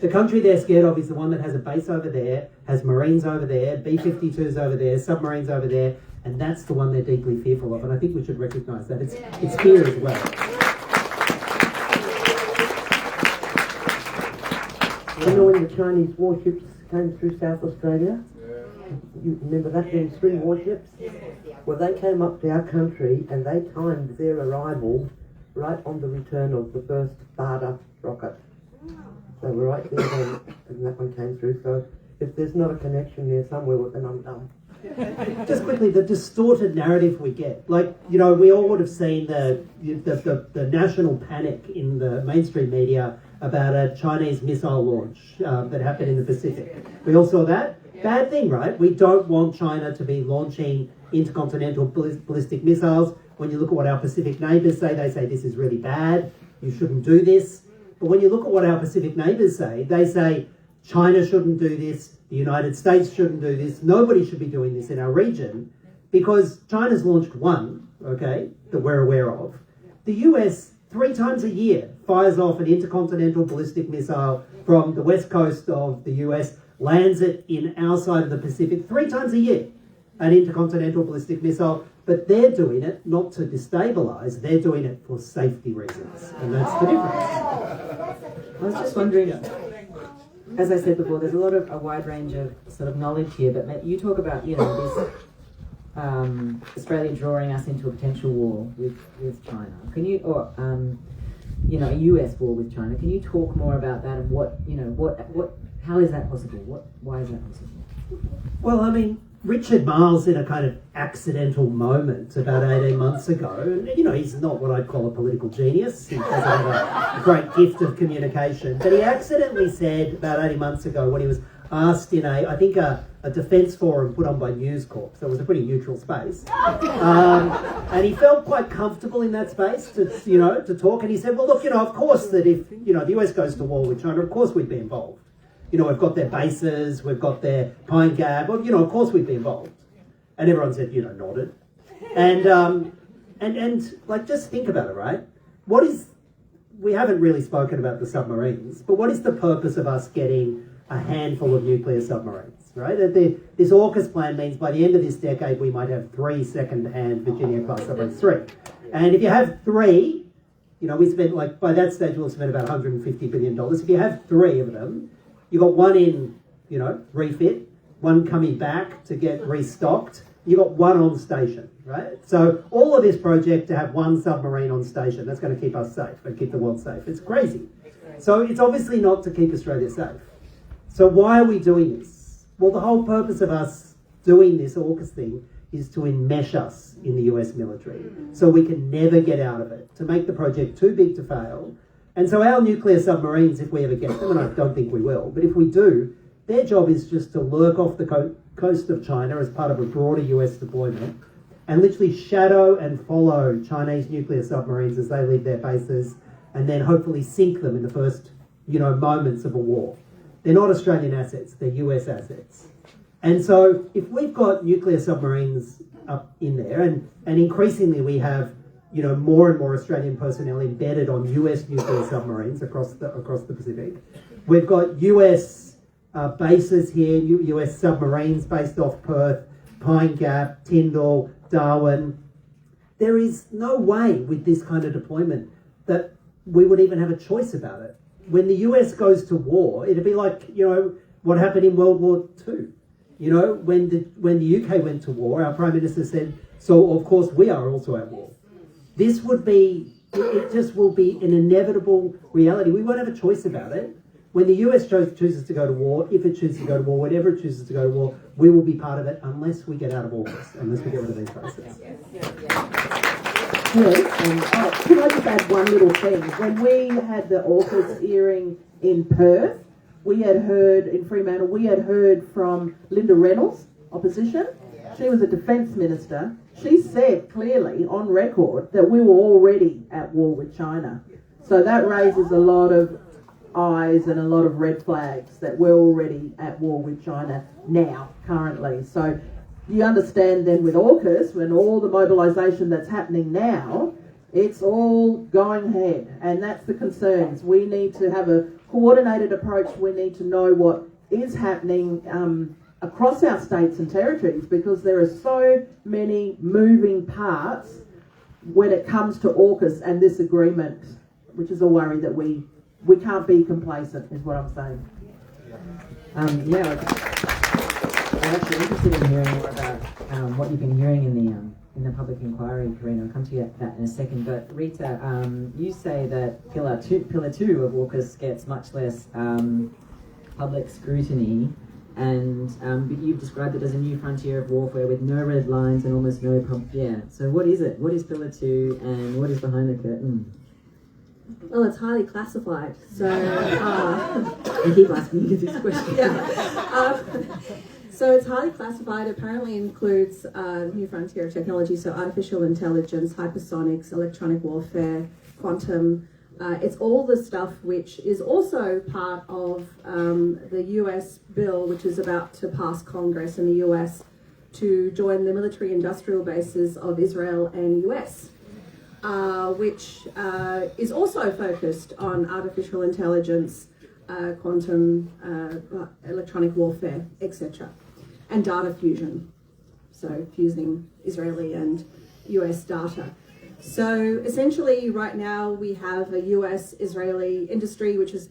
The country they're scared of is the one that has a base over there, has Marines over there, B-52s over there, submarines over there, and that's the one they're deeply fearful of. And I think we should recognise that. It's fear as well. When the Chinese warships came through South Australia? You remember that, being 3 warships? Well, they came up to our country and they timed their arrival right on the return of the first Barda rocket. So we're right there then, and that one came through. So if there's not a connection there somewhere, then I'm done. Just quickly, the distorted narrative we get. We all would have seen the national panic in the mainstream media about a Chinese missile launch that happened in the Pacific. We all saw that. Bad thing, right? We don't want China to be launching intercontinental ballistic missiles. When you look at what our Pacific neighbours say, they say this is really bad. You shouldn't do this. But when you look at what our Pacific neighbours say, they say China shouldn't do this, the United States shouldn't do this, nobody should be doing this in our region, because China's launched one, okay, that we're aware of. The US, 3 times a year, fires off an intercontinental ballistic missile from the west coast of the US, lands it in our side of the Pacific 3 times a year, an intercontinental ballistic missile. But they're doing it not to destabilise, they're doing it for safety reasons. And that's the difference. I was just wondering, as I said before, there's a wide range of sort of knowledge here, but you talk about, this Australia drawing us into a potential war with China. Can you, or a US war with China, can you talk more about that and How is that possible? Why is that possible? Well, I mean, Richard Marles, in a kind of accidental moment about 18 months ago, and he's not what I'd call a political genius. He doesn't have a great gift of communication, but he accidentally said about 18 months ago when he was asked in a defence forum put on by News Corp, so it was a pretty neutral space, and he felt quite comfortable in that space to talk, and he said, well, look, of course that if the US goes to war with China, of course we'd be involved. We've got their bases, we've got their Pine Gap, of course we'd be involved. And everyone said, nodded. And like, just think about it, right? We haven't really spoken about the submarines, but what is the purpose of us getting a handful of nuclear submarines, right? This AUKUS plan means by the end of this decade, we might have 3 second-hand Virginia-class submarines, 3. And if you have 3, we spent, by that stage, we'll spend about $150 billion. If you have 3 of them, you got one in, refit, one coming back to get restocked. You got one on station, right? So all of this project to have one submarine on station, that's going to keep us safe and keep the world safe. It's crazy. So it's obviously not to keep Australia safe. So why are we doing this? Well, the whole purpose of us doing this AUKUS thing is to enmesh us in the US military so we can never get out of it, to make the project too big to fail. And so our nuclear submarines, if we ever get them, and I don't think we will, but if we do, their job is just to lurk off the coast of China as part of a broader US deployment and literally shadow and follow Chinese nuclear submarines as they leave their bases and then hopefully sink them in the first, moments of a war. They're not Australian assets, they're US assets. And so if we've got nuclear submarines up in there, and increasingly we have more and more Australian personnel embedded on US nuclear submarines across the Pacific. We've got US bases here, US submarines based off Perth, Pine Gap, Tyndall, Darwin. There is no way with this kind of deployment that we would even have a choice about it. When the US goes to war, it'd be like, what happened in World War II. When the UK went to war, our Prime Minister said, so of course we are also at war. This would be, it just will be an inevitable reality. We won't have a choice about it. When the US chooses to go to war, if it chooses to go to war, whenever it chooses to go to war, we will be part of it unless we get out of AUKUS, unless we get rid of these bases. Can I just add one little thing? When we had the AUKUS hearing in Perth, we had heard, in Fremantle, we had heard from Linda Reynolds, opposition. She was a defence minister. She said clearly on record that we were already at war with China. So that raises a lot of eyes and a lot of red flags that we're already at war with China now, currently. So you understand then with AUKUS, when all the mobilisation that's happening now, it's all going ahead. And that's the concerns. We need to have a coordinated approach. We need to know what is happening across our states and territories, because there are so many moving parts when it comes to AUKUS and this agreement, which is a worry that we can't be complacent, is what I'm saying. I'm actually interested in hearing more about what you've been hearing in the public inquiry, Karina. I'll come to that in a second. But Rita, you say that Pillar 2 of AUKUS gets much less public scrutiny. And you've described it as a new frontier of warfare with no red lines and almost no So what is it? What is Pillar 2 and what is behind the curtain? Well, it's highly classified. So I keep asking you this question. So it's highly classified. Apparently includes new frontier technology, so artificial intelligence, hypersonics, electronic warfare, quantum. It's all the stuff which is also part of the US bill, which is about to pass Congress in the US to join the military industrial bases of Israel and US, which is also focused on artificial intelligence, quantum, electronic warfare, etc., and data fusion, so fusing Israeli and US data. So essentially right now we have a US-Israeli industry, which is,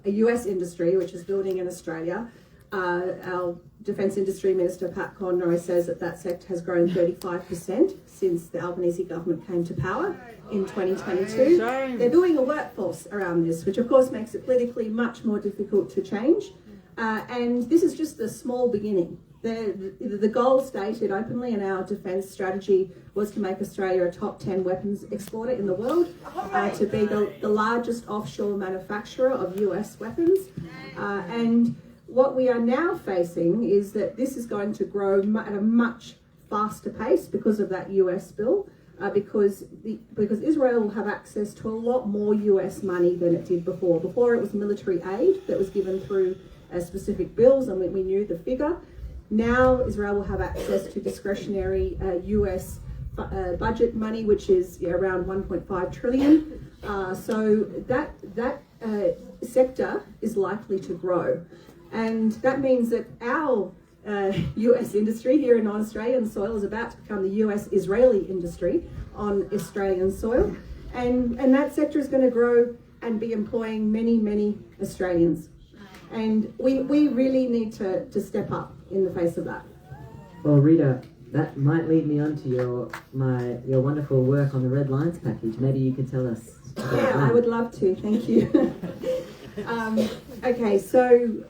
a US industry which is building in Australia. Our Defence Industry Minister, Pat Conroy, says that sector has grown 35% since the Albanese government came to power in 2022. They're building a workforce around this, which of course makes it politically much more difficult to change. And this is just the small beginning. The goal stated openly in our defence strategy was to make Australia a top 10 weapons exporter in the world, to be the largest offshore manufacturer of US weapons. And what we are now facing is that this is going to grow at a much faster pace because of that US bill, because Israel will have access to a lot more US money than it did before. Before it was military aid that was given through specific bills, and we knew the figure. Now Israel will have access to discretionary US budget money, which is around 1.5 trillion. So that sector is likely to grow. And that means that our US industry here in Australian soil is about to become the US-Israeli industry on Australian soil. And that sector is going to grow and be employing many, many Australians. And we really need to step up in the face of that. Well, Rita, that might lead me on to your wonderful work on the Red Lines package. Maybe you could tell us about Yeah, that. I would love to. Thank you. Okay, so,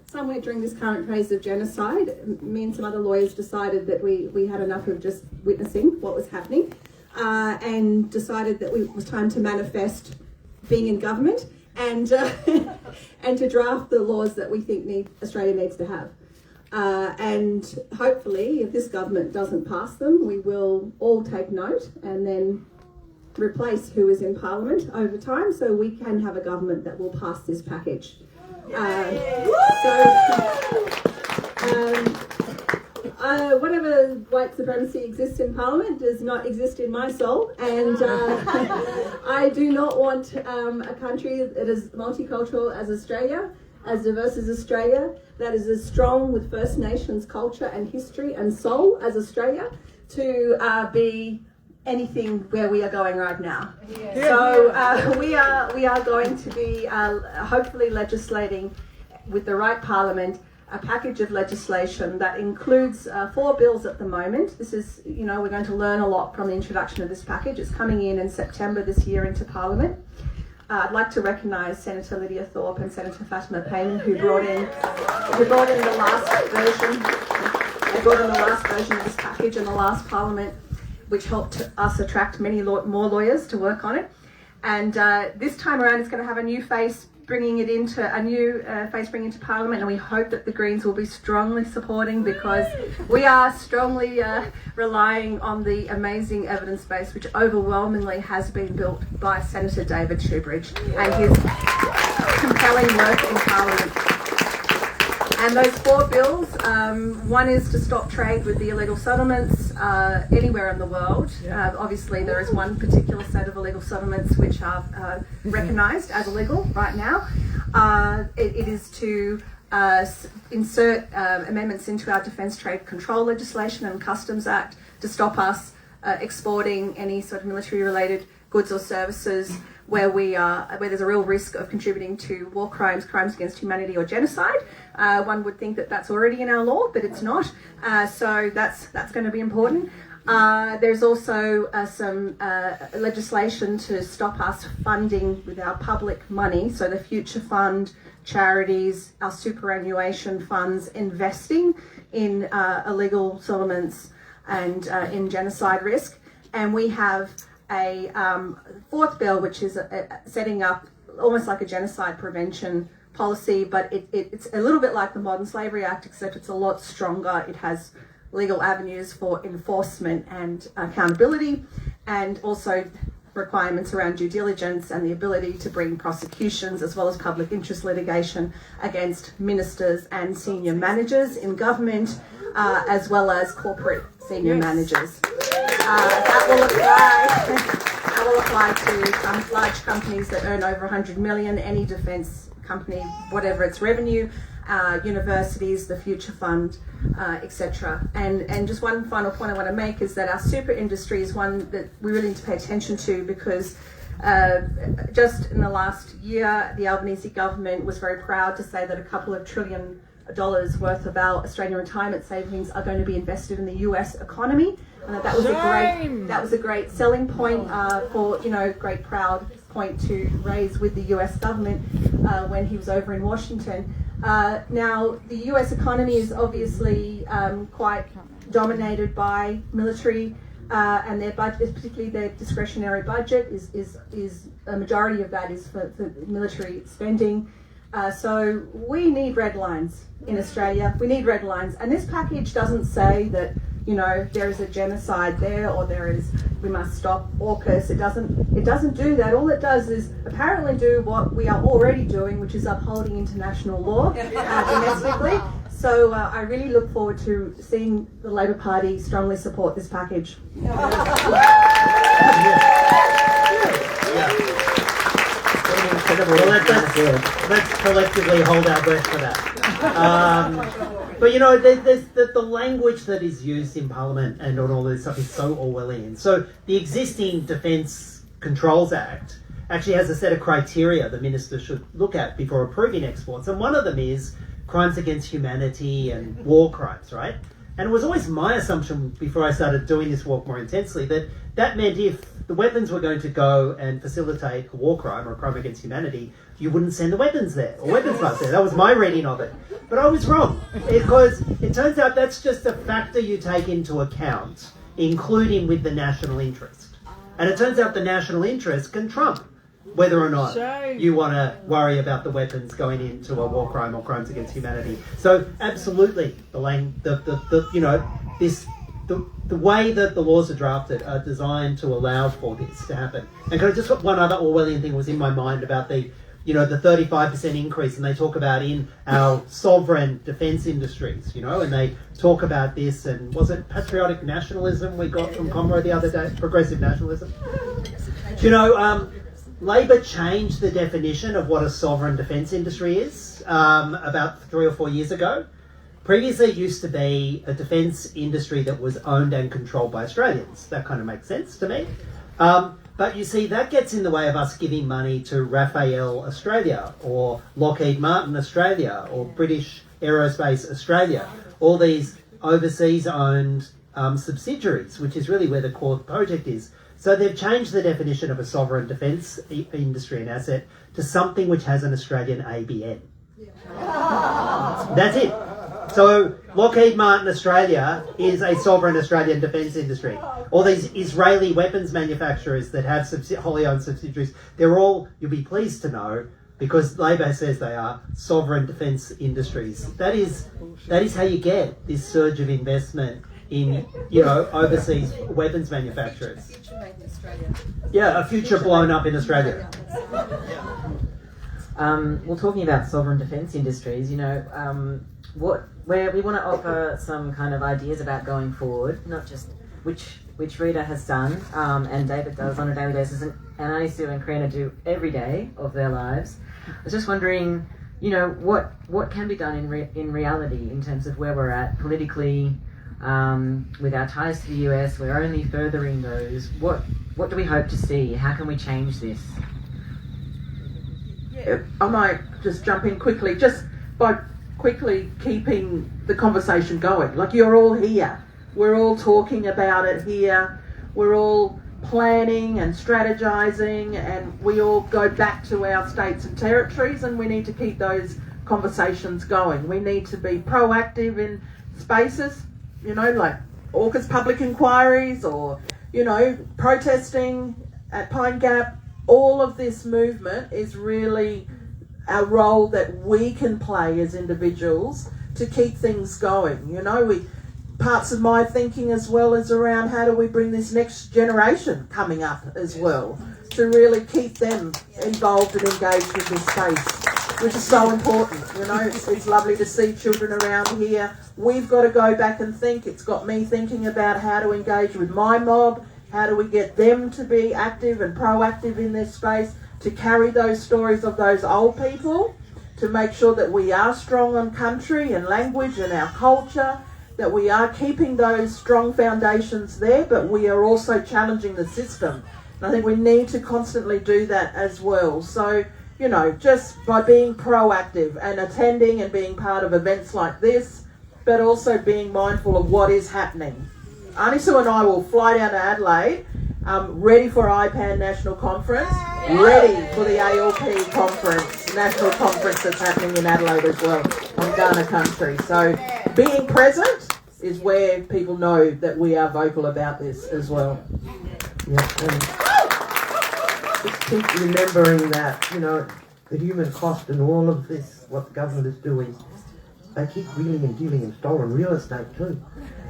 somewhere during this current phase of genocide, me and some other lawyers decided that we had enough of just witnessing what was happening, and decided that it was time to manifest being in government and and to draft the laws that we think Australia needs to have. And hopefully, if this government doesn't pass them, we will all take note and then replace who is in Parliament over time, so we can have a government that will pass this package. Whatever white supremacy exists in Parliament does not exist in my soul, and I do not want a country that is multicultural as Australia, as diverse as Australia, that is as strong with First Nations culture and history and soul as Australia, to be anything where we are going right now. So we are going to be hopefully legislating with the right Parliament a package of legislation that includes 4 bills at the moment. This is, we're going to learn a lot from the introduction of this package. It's coming in September this year into Parliament. I'd like to recognise Senator Lydia Thorpe and Senator Fatima Payne, who brought in the last version. They brought in the last version of this package in the last Parliament, which helped us attract many more lawyers to work on it. And this time around, it's going to have a new face, bringing it into Parliament, and we hope that the Greens will be strongly supporting, because we are strongly relying on the amazing evidence base which overwhelmingly has been built by Senator David Shoebridge and his compelling work in Parliament. And those 4 bills, one is to stop trade with the illegal settlements anywhere in the world. Obviously, there is one particular set of illegal settlements which are recognised as illegal right now. It is to insert amendments into our Defence Trade Control legislation and Customs Act to stop us exporting any sort of military-related goods or services where there's a real risk of contributing to war crimes, crimes against humanity, or genocide. One would think that that's already in our law, but it's not. So that's going to be important. There's also some legislation to stop us funding with our public money, so the Future Fund, charities, our superannuation funds, investing in illegal settlements and in genocide risk. And we have a 4th bill, which is setting up almost like a genocide prevention policy, but it's a little bit like the Modern Slavery Act, except it's a lot stronger. It has legal avenues for enforcement and accountability, and also requirements around due diligence and the ability to bring prosecutions as well as public interest litigation against ministers and senior managers in government, as well as corporate senior managers. That will apply to large companies that earn over 100 million, any defence company, whatever its revenue, universities, the Future Fund, etc. And just one final point I want to make is that our super industry is one that we really need to pay attention to, because just in the last year, the Albanese government was very proud to say that a couple of $1 trillion worth of our Australian retirement savings are going to be invested in the US economy, and that was a great selling point for great proud point to raise with the US government when he was over in Washington. Now, the US economy is obviously quite dominated by military, and their budget, particularly their discretionary budget, is a majority of that is for military spending. So we need red lines in Australia. We need red lines, and this package doesn't say that, you know, there is a genocide there, or we must stop AUKUS. It doesn't do that. All it does is apparently do what we are already doing, which is upholding international law domestically. So I really look forward to seeing the Labor Party strongly support this package. Well, let's collectively hold our breath for that. But you know, there's the language that is used in Parliament and on all this stuff is so Orwellian. So the existing Defence Controls Act actually has a set of criteria the minister should look at before approving exports, and one of them is crimes against humanity and war crimes, right? And it was always my assumption before I started doing this work more intensely that meant if the weapons were going to go and facilitate a war crime or a crime against humanity, you wouldn't send the weapons there or weapons parts there. That was my reading of it. But I was wrong, because it turns out that's just a factor you take into account, including with the national interest. And it turns out the national interest can trump whether or not you want to worry about the weapons going into a war crime or crimes against humanity. So absolutely, the way that the laws are drafted are designed to allow for this to happen. And can I just got one other Orwellian thing was in my mind about the 35% increase, and they talk about in our sovereign defence industries, and they talk about this, and was it patriotic nationalism we got from Koonibba the other day? Progressive nationalism? Labor changed the definition of what a sovereign defence industry is about 3 or 4 years ago. Previously, it used to be a defence industry that was owned and controlled by Australians. That kind of makes sense to me. But you see, that gets in the way of us giving money to Rafael Australia or Lockheed Martin Australia or British Aerospace Australia, all these overseas owned subsidiaries, which is really where the core project is. So they've changed the definition of a sovereign defence industry and asset to something which has an Australian ABN. That's it. So Lockheed Martin Australia is a sovereign Australian defence industry. All these Israeli weapons manufacturers that have wholly owned subsidiaries, they're all, you'll be pleased to know, because Labor says they are sovereign defence industries. That is how you get this surge of investment in overseas weapons manufacturers. Yeah, a future blown up in Australia. Well, talking about sovereign defence industries, where we want to offer some kind of ideas about going forward, not just which Rita has done and David does on a daily basis, and Aunty Sue and Karina do every day of their lives. I was just wondering, what can be done in reality in terms of where we're at politically, with our ties to the US. We're only furthering those. What do we hope to see? How can we change this? I might just jump in quickly, just by quickly keeping the conversation going. Like, you're all here. We're all talking about it here. We're all planning and strategizing, and we all go back to our states and territories, and we need to keep those conversations going. We need to be proactive in spaces, like AUKUS Public Inquiries or, protesting at Pine Gap. All of this movement is really a role that we can play as individuals to keep things going. Parts of my thinking as well is around how do we bring this next generation coming up as well to really keep them involved and engaged with this space, which is so important. It's lovely to see children around here. We've got to go back and think. It's got me thinking about how to engage with my mob. How do we get them to be active and proactive in this space, to carry those stories of those old people, to make sure that we are strong on country and language and our culture, that we are keeping those strong foundations there, but we are also challenging the system. And I think we need to constantly do that as well. So, just by being proactive and attending and being part of events like this, but also being mindful of what is happening. Aunty Sue and I will fly down to Adelaide Ready for IPAN National Conference? Ready for the AUKUS Conference, National Conference that's happening in Adelaide as well, on Googatha Country. So being present is where people know that we are vocal about this as well. Yeah, and just keep remembering that, you know, the human cost in all of this, what the government is doing. They keep wheeling and dealing in stolen real estate too.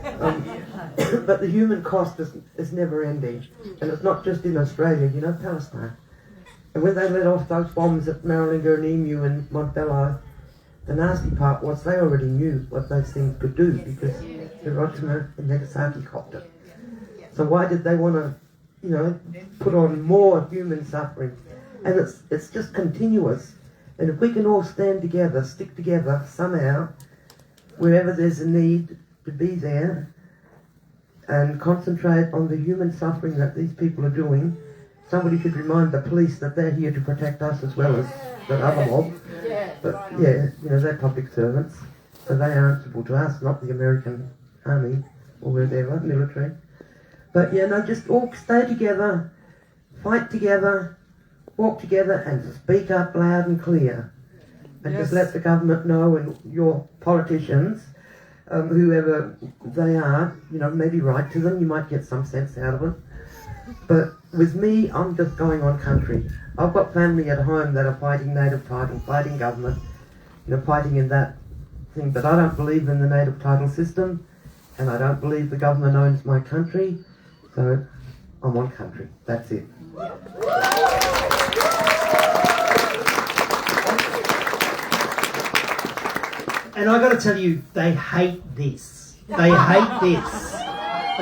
But the human cost is never ending. And it's not just in Australia, you know, Palestine. And when they let off those bombs at Maralinga and Emu and Montbello, the nasty part was they already knew what those things could do because Hiroshima and Nagasaki copped it. So why did they want to, you know, put on more human suffering? And it's just continuous. And if we can all stand together, stick together somehow, wherever there's a need to be there, and concentrate on the human suffering that these people are doing, somebody should remind the police that they're here to protect us as well as the other mob. But yeah, you know, they're public servants, so they are answerable to us, not the American army or whatever, military. But yeah, no, just all stay together, fight together, walk together and speak up loud and clear. And just let the government know and your politicians, whoever they are, you know, maybe write to them, you might get some sense out of them. But with me, I'm just going on country. I've got family at home that are fighting native title, fighting government, you know, fighting in that thing. But I don't believe in the native title system, and I don't believe the government owns my country, so I'm on country. That's it. And I got to tell you, they hate this. They hate this.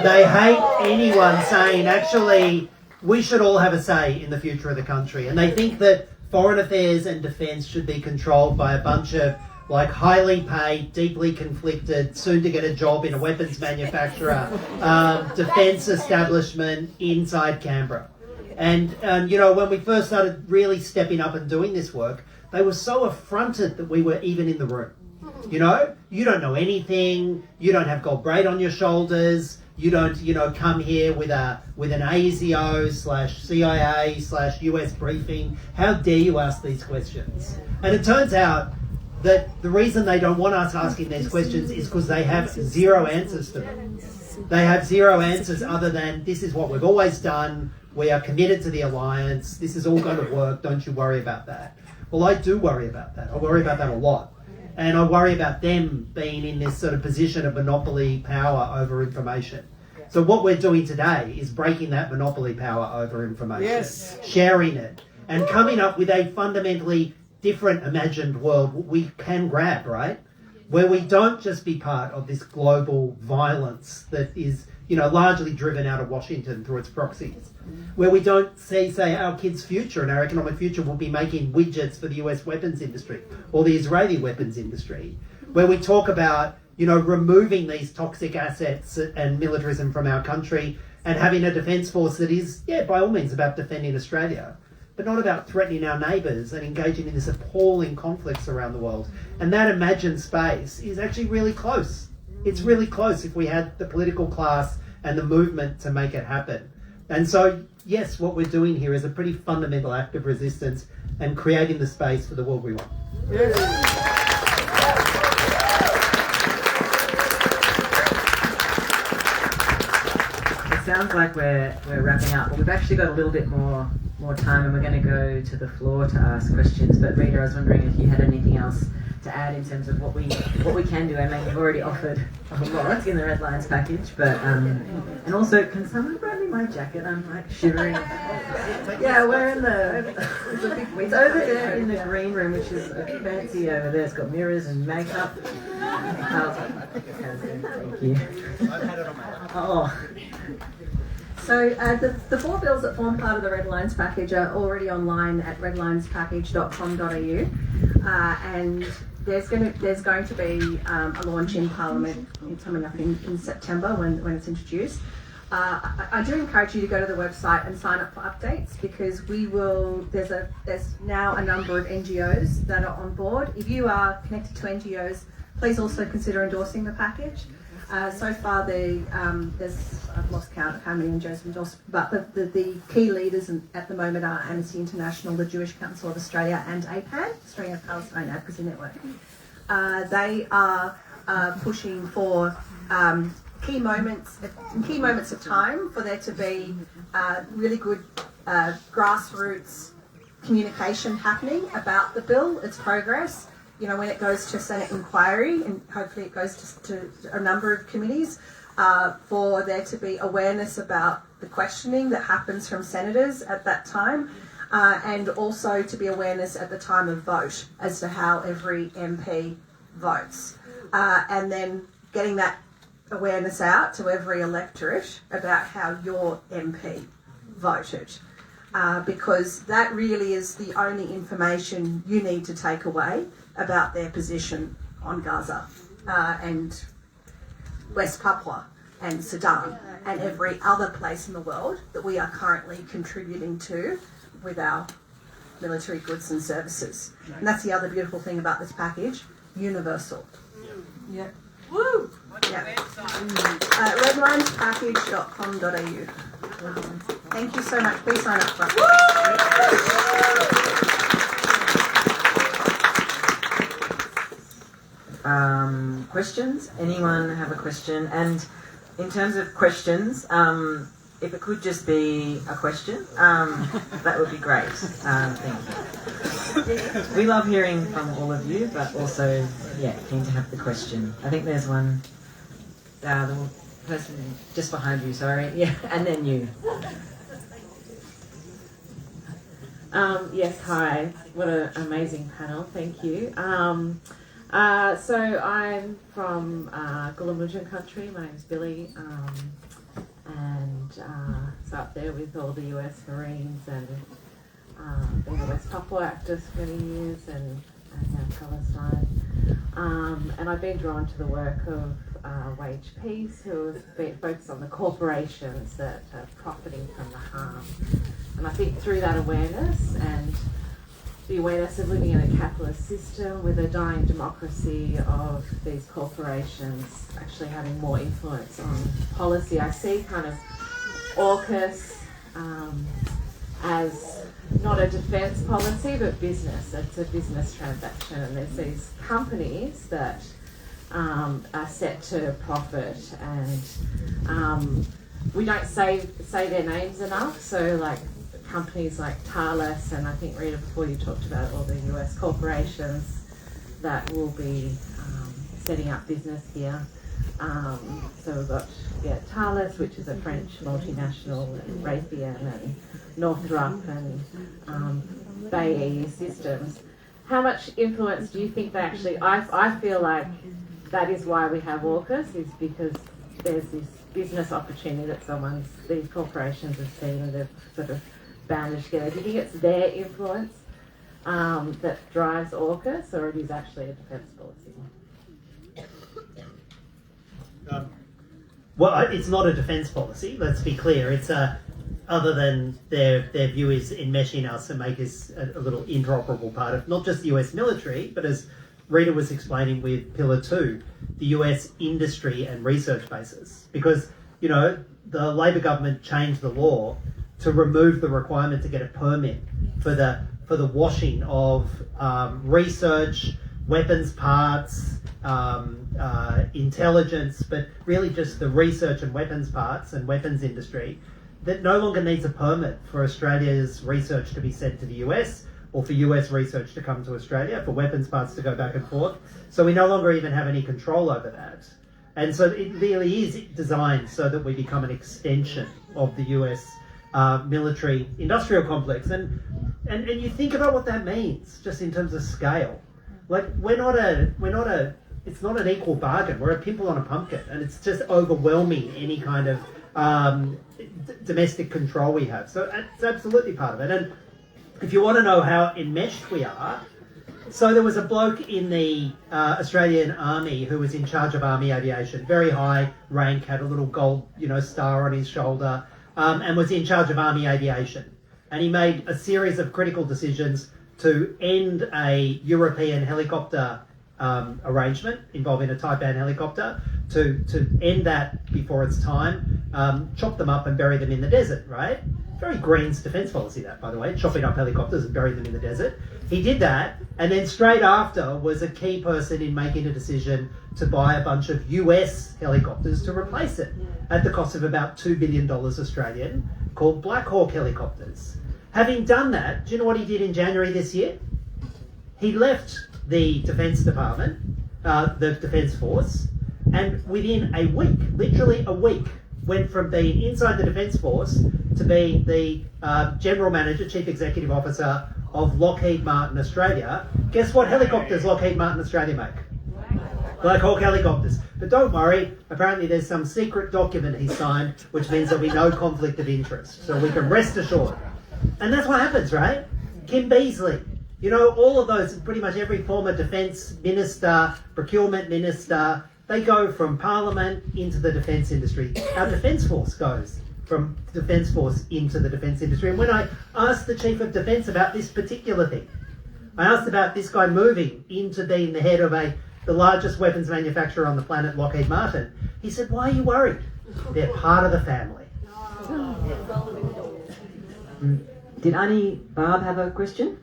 They hate anyone saying, actually, we should all have a say in the future of the country. And they think that foreign affairs and defence should be controlled by a bunch of like highly paid, deeply conflicted, soon to get a job in a weapons manufacturer, defence establishment inside Canberra. And, you know, when we first started really stepping up and doing this work, they were so affronted that we were even in the room. You know, you don't know anything, you don't have gold braid on your shoulders, you don't, you know, come here with an ASIO/CIA/US briefing. How dare you ask these questions? And it turns out that the reason they don't want us asking these questions is because they have zero answers to them. They have zero answers other than, this is what we've always done, we are committed to the alliance, this is all going to work, don't you worry about that. Well, I do worry about that. I worry about that a lot. And I worry about them being in this sort of position of monopoly power over information. So what we're doing today is breaking that monopoly power over information, sharing it, and coming up with a fundamentally different imagined world we can grab, right? Where we don't just be part of this global violence that is, you know, largely driven out of Washington through its proxies. Where we don't say our kids' future and our economic future will be making widgets for the US weapons industry or the Israeli weapons industry. Where we talk about, you know, removing these toxic assets and militarism from our country and having a defence force that is, yeah, by all means about defending Australia, but not about threatening our neighbours and engaging in this appalling conflicts around the world. And that imagined space is actually really close. It's really close if we had the political class and the movement to make it happen. And so, yes, what we're doing here is a pretty fundamental act of resistance and creating the space for the world we want. It sounds like we're wrapping up, but we've actually got a little bit more time, and we're going to go to the floor to ask questions. But Rita, I was wondering if you had anything else to add in terms of what we can do. I mean, we've already offered a lot in the Red Lines package, but and also, can someone grab me my jacket? I'm like shivering. Yeah, we're in it's over there in the green room, which is fancy over there. It's got mirrors and makeup. Thank you. Oh. So the 4 bills that form part of the Red Lines package are already online at redlinespackage.com.au, and there's going to be a launch in Parliament coming up in September when it's introduced. I do encourage you to go to the website and sign up for updates, because there's now a number of NGOs that are on board. If you are connected to NGOs, please also consider endorsing the package. So far, there's I've lost count of how many NGOs endorsed, but the key leaders at the moment are Amnesty International, the Jewish Council of Australia, and APAN, Australian Palestine Advocacy Network. They are pushing for key moments of time for there to be really good grassroots communication happening about the bill, its progress. You know, when it goes to Senate inquiry, and hopefully it goes to a number of committees, for there to be awareness about the questioning that happens from senators at that time, and also to be awareness at the time of vote as to how every MP votes. And then getting that awareness out to every electorate about how your MP voted. Because that really is the only information you need to take away about their position on Gaza and West Papua and Sudan and every other place in the world that we are currently contributing to with our military goods and services. And that's the other beautiful thing about this package, universal. Yeah. Woo! Yeah. Redlinespackage.com.au. Thank you so much. Please sign up for us. Questions? Anyone have a question? And in terms of questions, if it could just be a question, that would be great. Thank you. We love hearing from all of you, but also, keen to have the question. I think there's one, the person just behind you, sorry. Yeah, and then you. Yes, hi. What an amazing panel. Thank you. So I'm from Arrernte Country. My name's Billy, and so up there with all the US Marines and been a West Papua activist for many years and now Palestine. And I've been drawn to the work of Wage Peace, who has been focused on the corporations that are profiting from the harm. And I think through that awareness and the awareness of living in a capitalist system with a dying democracy of these corporations actually having more influence on policy, I see kind of AUKUS as not a defence policy but business. It's a business transaction, and there's these companies that are set to profit, and we don't say their names enough. So like companies like Thales, and I think Rita before you talked about all the US corporations that will be setting up business here. So we've got Thales, which is a French multinational, and Raytheon and Northrop and BAE Systems. How much influence do you think they actually? I feel like that is why we have AUKUS, is because there's this business opportunity that these corporations have seen, and they've sort of bandaged together. Do you think it's their influence that drives AUKUS, or it is actually a defence policy? Well, it's not a defence policy, let's be clear. It's other than their view is enmeshing us and make us a little interoperable part of not just the US military, but as Rita was explaining with Pillar 2, the US industry and research bases. Because, you know, the Labor government changed the law to remove the requirement to get a permit for the washing of research, weapons parts, intelligence, but really just the research and weapons parts and weapons industry that no longer needs a permit for Australia's research to be sent to the US or for US research to come to Australia, for weapons parts to go back and forth. So we no longer even have any control over that. And so it really is designed so that we become an extension of the US military industrial complex. And you think about what that means just in terms of scale. Like it's not an equal bargain. We're a pimple on a pumpkin, and it's just overwhelming any kind of domestic control we have. So it's absolutely part of it. And if you want to know how enmeshed we are, so there was a bloke in the Australian Army who was in charge of Army aviation, very high rank, had a little gold, star on his shoulder, and was in charge of Army aviation. And he made a series of critical decisions to end a European helicopter arrangement involving a Type An helicopter to end that before its time, chop them up and bury them in the desert, right? Very Green's defence policy, that, by the way, chopping up helicopters and burying them in the desert. He did that, and then straight after was a key person in making a decision to buy a bunch of US helicopters to replace it at the cost of about $2 billion Australian, called Black Hawk helicopters. Having done that, do you know what he did in January this year? He left the Defence Department, the Defence Force, and within a week, literally a week, went from being inside the Defence Force to being the General Manager, Chief Executive Officer of Lockheed Martin Australia. Guess what helicopters Lockheed Martin Australia make? Black Hawk helicopters. But don't worry, apparently there's some secret document he signed, which means there'll be no conflict of interest. So we can rest assured. And that's what happens, right? Kim Beazley, you know, all of those, pretty much every former defence minister, procurement minister, they go from Parliament into the defence industry. Our Defence Force goes from Defence Force into the defence industry. And when I asked the Chief of Defence about this particular thing, I asked about this guy moving into being the head of the largest weapons manufacturer on the planet, Lockheed Martin, he said, why are you worried? They're part of the family. Did Aunty Barb have a question?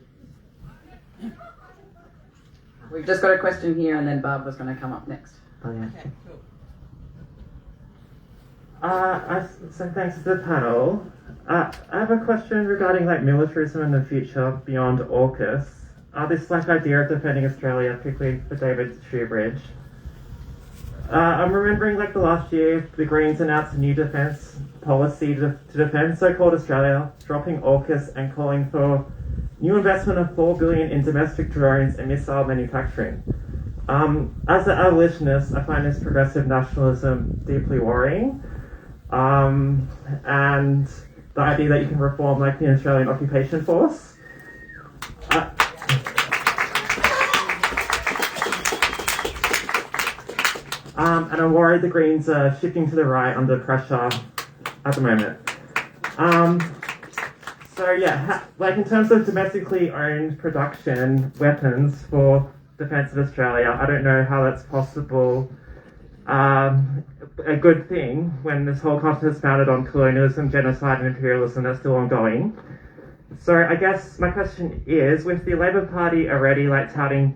We've just got a question here, and then Barb was going to come up next. Oh, yeah. So thanks to the panel. I have a question regarding militarism in the future beyond AUKUS. This idea of defending Australia, particularly for David Shoebridge. I'm remembering the last year the Greens announced a new defence policy to defend so-called Australia, dropping AUKUS and calling for new investment of $4 billion in domestic drones and missile manufacturing. As an abolitionist, I find this progressive nationalism deeply worrying. And the idea that you can reform the Australian occupation force. And I'm worried the Greens are shifting to the right under pressure at the moment. In terms of domestically owned production weapons for defence of Australia, I don't know how that's possible. A good thing when this whole continent is founded on colonialism, genocide and imperialism that's still ongoing. So I guess my question is, with the Labor Party already touting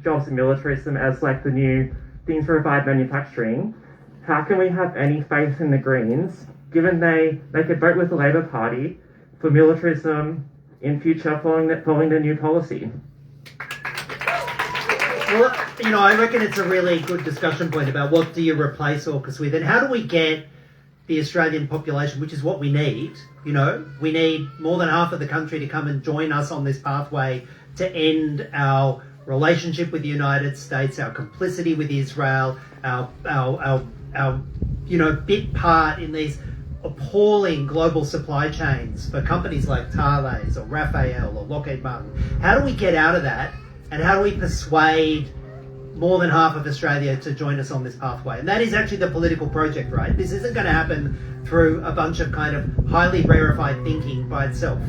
jobs and militarism as the new things to revive manufacturing, how can we have any faith in the Greens, given they could vote with the Labor Party for militarism in future following the new policy? Well, I reckon it's a really good discussion point about what do you replace AUKUS with, and how do we get the Australian population, which is what we need, we need more than half of the country to come and join us on this pathway to end our relationship with the United States, our complicity with Israel, our bit part in these appalling global supply chains for companies like Thales or Raphael or Lockheed Martin. How do we get out of that, and how do we persuade more than half of Australia to join us on this pathway? And that is actually the political project, right? This isn't going to happen through a bunch of kind of highly rarefied thinking by itself.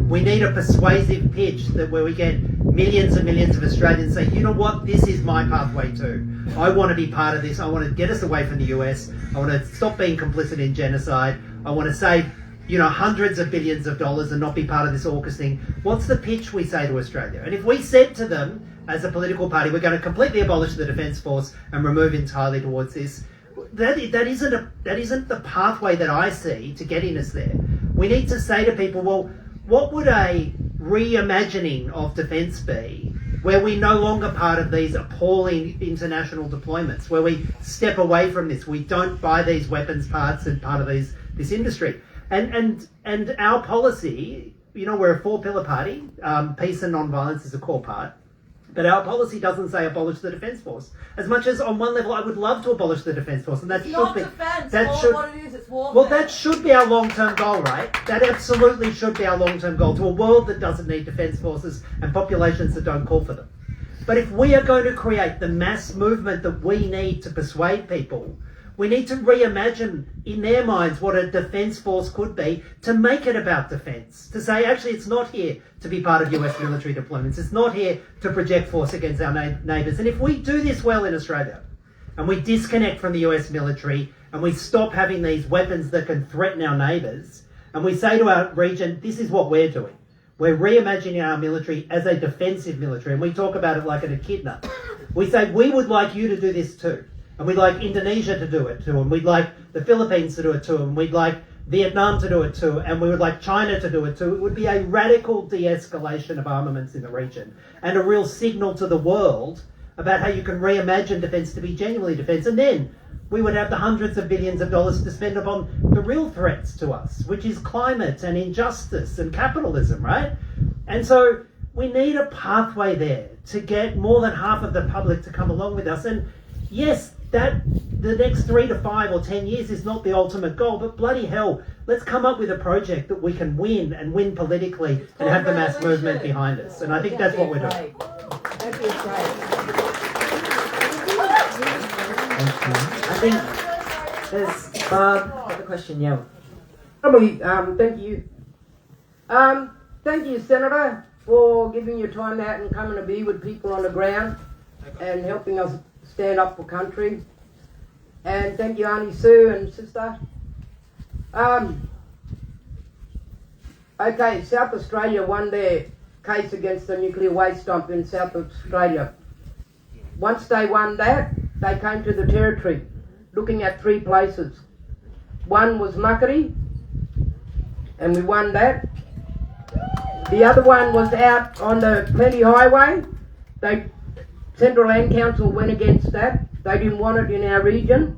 We need a persuasive pitch where we get millions and millions of Australians say, you know what, this is my pathway too. I want to be part of this. I want to get us away from the US. I want to stop being complicit in genocide. I want to save, hundreds of billions of dollars and not be part of this AUKUS thing. What's the pitch we say to Australia? And if we said to them as a political party, we're going to completely abolish the Defence Force and remove entirely towards this, that isn't the pathway that I see to getting us there. We need to say to people, well, what would a reimagining of defence be where we're no longer part of these appalling international deployments, where we step away from this, we don't buy these weapons parts and part of this industry. And our policy, we're a four-pillar party, peace and non-violence is a core part, but our policy doesn't say abolish the Defence Force. As much as on one level I would love to abolish the Defence Force, and that It's should not be defence. that should What it is, it's warfare. well, that should be our long-term goal, right? That absolutely should be our long-term goal, to a world that doesn't need defence forces and populations that don't call for them. But if we are going to create the mass movement that we need to persuade people, We need to reimagine in their minds what a defence force could be, to make it about defence, to say actually it's not here to be part of US military deployments, it's not here to project force against our neighbours. And if we do this well in Australia, and we disconnect from the US military, and we stop having these weapons that can threaten our neighbours, and we say to our region, this is what we're doing. We're reimagining our military as a defensive military, and we talk about it like an echidna. We say, we would like you to do this too. And we'd like Indonesia to do it too, and we'd like the Philippines to do it too, and we'd like Vietnam to do it too, and we would like China to do it too. It would be a radical de-escalation of armaments in the region, and a real signal to the world about how you can reimagine defence to be genuinely defence. And then we would have the hundreds of billions of dollars to spend upon the real threats to us, which is climate and injustice and capitalism, right? And so we need a pathway there to get more than half of the public to come along with us. And yes, that the next 3 to 5 or 10 years is not the ultimate goal, but bloody hell, let's come up with a project that we can win, and win politically, and have the mass movement behind us. And I think that's what we're doing. Thank you. I think there's Bob got a question, yeah. Thank you. Thank you, Senator, for giving your time out and coming to be with people on the ground and helping us stand up for country. And thank you, Aunty Sue and sister. Okay, South Australia won their case against the nuclear waste dump in South Australia. Once they won that, they came to the territory looking at 3 places. One was Muckaty, and we won that. The other one was out on the Plenty Highway. Central Land Council went against that. They didn't want it in our region.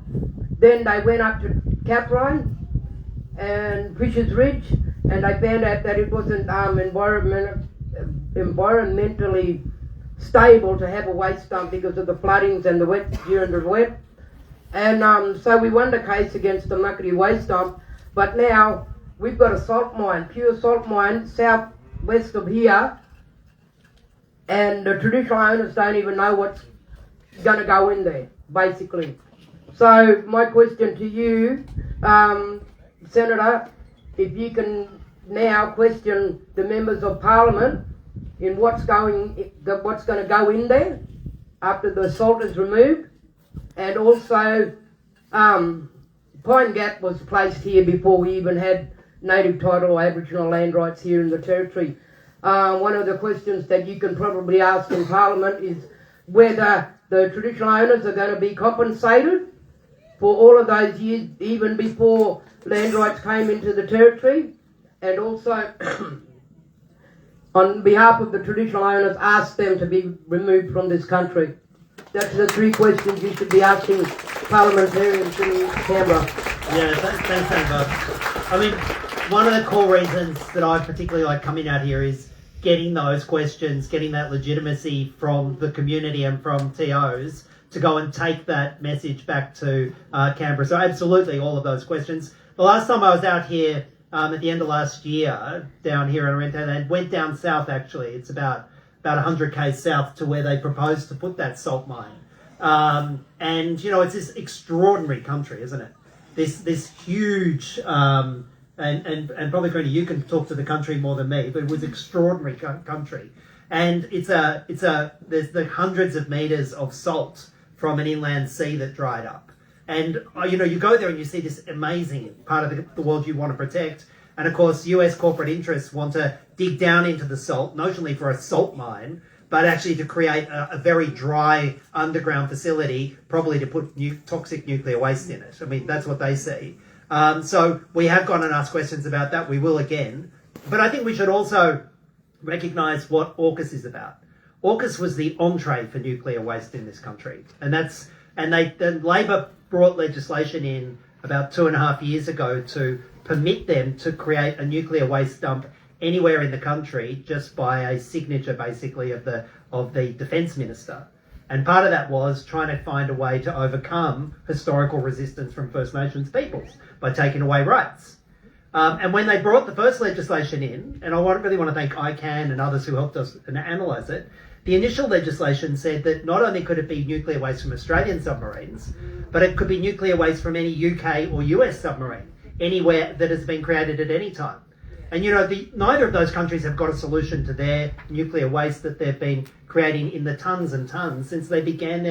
Then they went up to Catherine and Fisher's Ridge, and they found out that it wasn't environmentally stable to have a waste dump because of the floodings and the wet during the wet. And so we won the case against the Muckaty waste dump, but now we've got a salt mine, pure salt mine, southwest of here, and the traditional owners don't even know what's going to go in there, basically. So my question to you, Senator, if you can now question the members of Parliament in what's going to go in there after the salt is removed, and also Pine Gap was placed here before we even had native title or Aboriginal land rights here in the territory. One of the questions that you can probably ask in Parliament is whether the traditional owners are going to be compensated for all of those years, even before land rights came into the territory, and also on behalf of the traditional owners, ask them to be removed from this country. That's the 3 questions you should be asking parliamentarians in Canberra. Yeah, thanks, Amber. I mean, one of the core reasons that I particularly like coming out here is getting those questions, getting that legitimacy from the community and from TOs to go and take that message back to Canberra. So absolutely all of those questions. The last time I was out here at the end of last year, down here in Arrernte, and went down south actually. It's about 100 k's south to where they proposed to put that salt mine. And, you know, it's this extraordinary country, isn't it? This huge... And probably, Karina, you can talk to the country more than me, but it was extraordinary country. And there's the hundreds of metres of salt from an inland sea that dried up. And, you know, you go there and you see this amazing part of the world you want to protect. And, of course, US corporate interests want to dig down into the salt, notionally for a salt mine, but actually to create a very dry underground facility, probably to put toxic nuclear waste in it. I mean, that's what they see. So we have gone and asked questions about that. We will again. But I think we should also recognise what AUKUS is about. AUKUS was the entree for nuclear waste in this country. And Labor brought legislation in about 2.5 years ago to permit them to create a nuclear waste dump anywhere in the country just by a signature, basically, of the Defence Minister. And part of that was trying to find a way to overcome historical resistance from First Nations peoples by taking away rights. And when they brought the first legislation in, and I really want to thank ICAN and others who helped us analyse it, the initial legislation said that not only could it be nuclear waste from Australian submarines, but it could be nuclear waste from any UK or US submarine, anywhere that has been created at any time. And neither of those countries have got a solution to their nuclear waste that they've been creating in the tons and tons since they began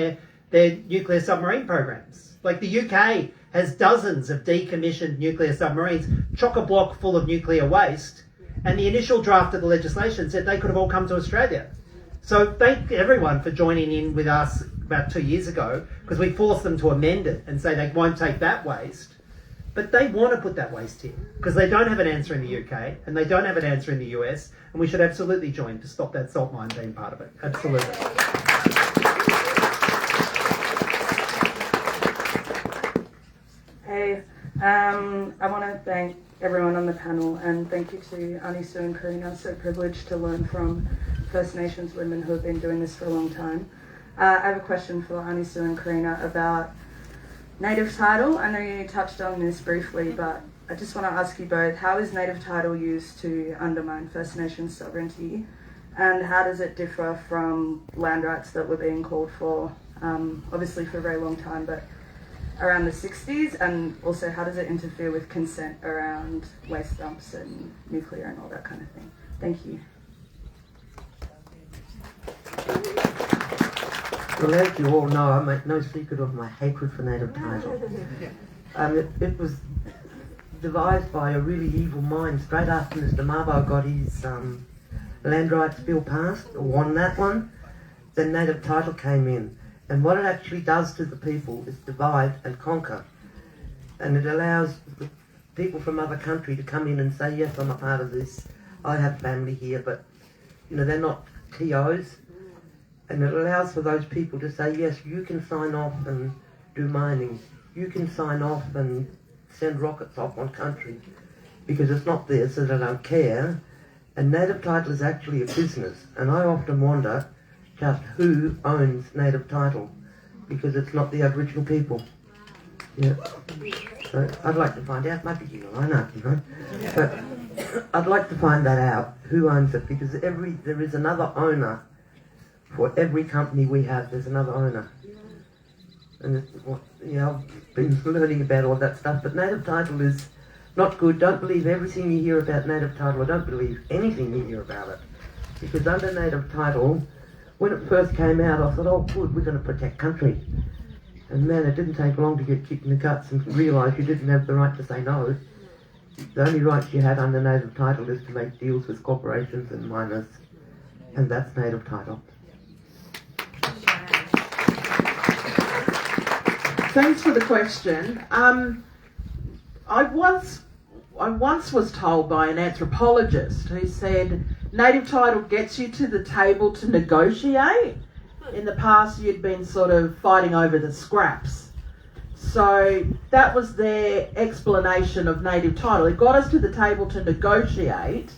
their nuclear submarine programs. Like the UK has dozens of decommissioned nuclear submarines, chock-a-block full of nuclear waste, and the initial draft of the legislation said they could have all come to Australia. So thank everyone for joining in with us about 2 years ago, because we forced them to amend it and say they won't take that waste. But they want to put that waste here because they don't have an answer in the UK and they don't have an answer in the US, and we should absolutely join to stop that salt mine being part of it. Absolutely. Hey, I want to thank everyone on the panel and thank you to Aunty Sue and Karina. So privileged to learn from First Nations women who have been doing this for a long time. I have a question for Aunty Sue and Karina about native title. I know you touched on this briefly, but I just want to ask you both, how is native title used to undermine First Nations sovereignty, and how does it differ from land rights that were being called for, obviously for a very long time, but around the 60s, and also how does it interfere with consent around waste dumps and nuclear and all that kind of thing? Thank you. Well, as you all know, I make no secret of my hatred for native title. It was devised by a really evil mind straight after Mr. Mabo got his land rights bill passed, or won that one. Then native title came in. And what it actually does to the people is divide and conquer. And it allows people from other country to come in and say, yes, I'm a part of this. I have family here, but they're not TOs. And it allows for those people to say, yes, you can sign off and do mining. You can sign off and send rockets off on country because it's not theirs, so they don't care. And native title is actually a business. And I often wonder just who owns native title, because it's not the Aboriginal people. Yeah. So I'd like to find out. Maybe you know, I know. But I'd like to find that out, who owns it, because there is another owner. For every company we have, there's another owner. And I've been learning about all that stuff, but native title is not good. Don't believe everything you hear about native title, or don't believe anything you hear about it. Because under native title, when it first came out, I thought, oh good, we're going to protect country. And man, it didn't take long to get kicked in the guts and realise you didn't have the right to say no. The only rights you had under native title is to make deals with corporations and miners. And that's native title. Thanks for the question. I once was told by an anthropologist who said native title gets you to the table to negotiate. In the past, you'd been sort of fighting over the scraps. So that was their explanation of native title. It got us to the table to negotiate,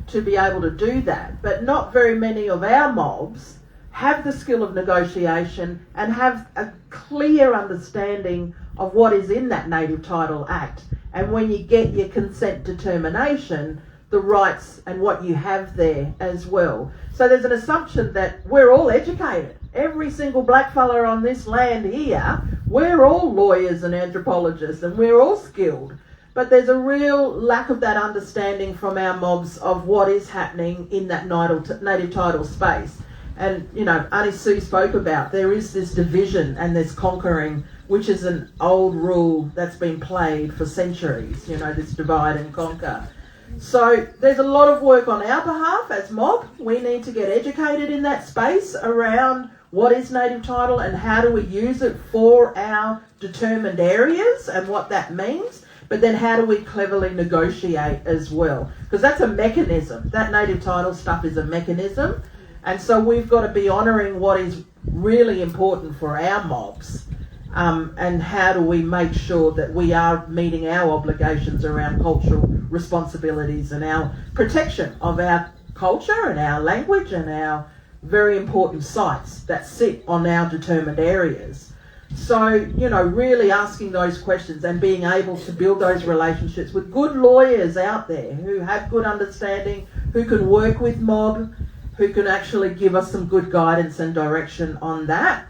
to be able to do that. But not very many of our mobs have the skill of negotiation and have a clear understanding of what is in that Native Title Act. And when you get your consent determination, the rights and what you have there as well. So there's an assumption that we're all educated. Every single black fella on this land here, we're all lawyers and anthropologists and we're all skilled. But there's a real lack of that understanding from our mobs of what is happening in that native title space. And, Aunty Sue spoke about, there is this division and this conquering, which is an old rule that's been played for centuries, this divide and conquer. So there's a lot of work on our behalf as mob. We need to get educated in that space around what is native title and how do we use it for our determined areas and what that means. But then how do we cleverly negotiate as well? Because that's a mechanism. That native title stuff is a mechanism. And so we've got to be honouring what is really important for our mobs, and how do we make sure that we are meeting our obligations around cultural responsibilities and our protection of our culture and our language and our very important sites that sit on our determined areas. So, really asking those questions and being able to build those relationships with good lawyers out there who have good understanding, who can work with mob, who can actually give us some good guidance and direction on that.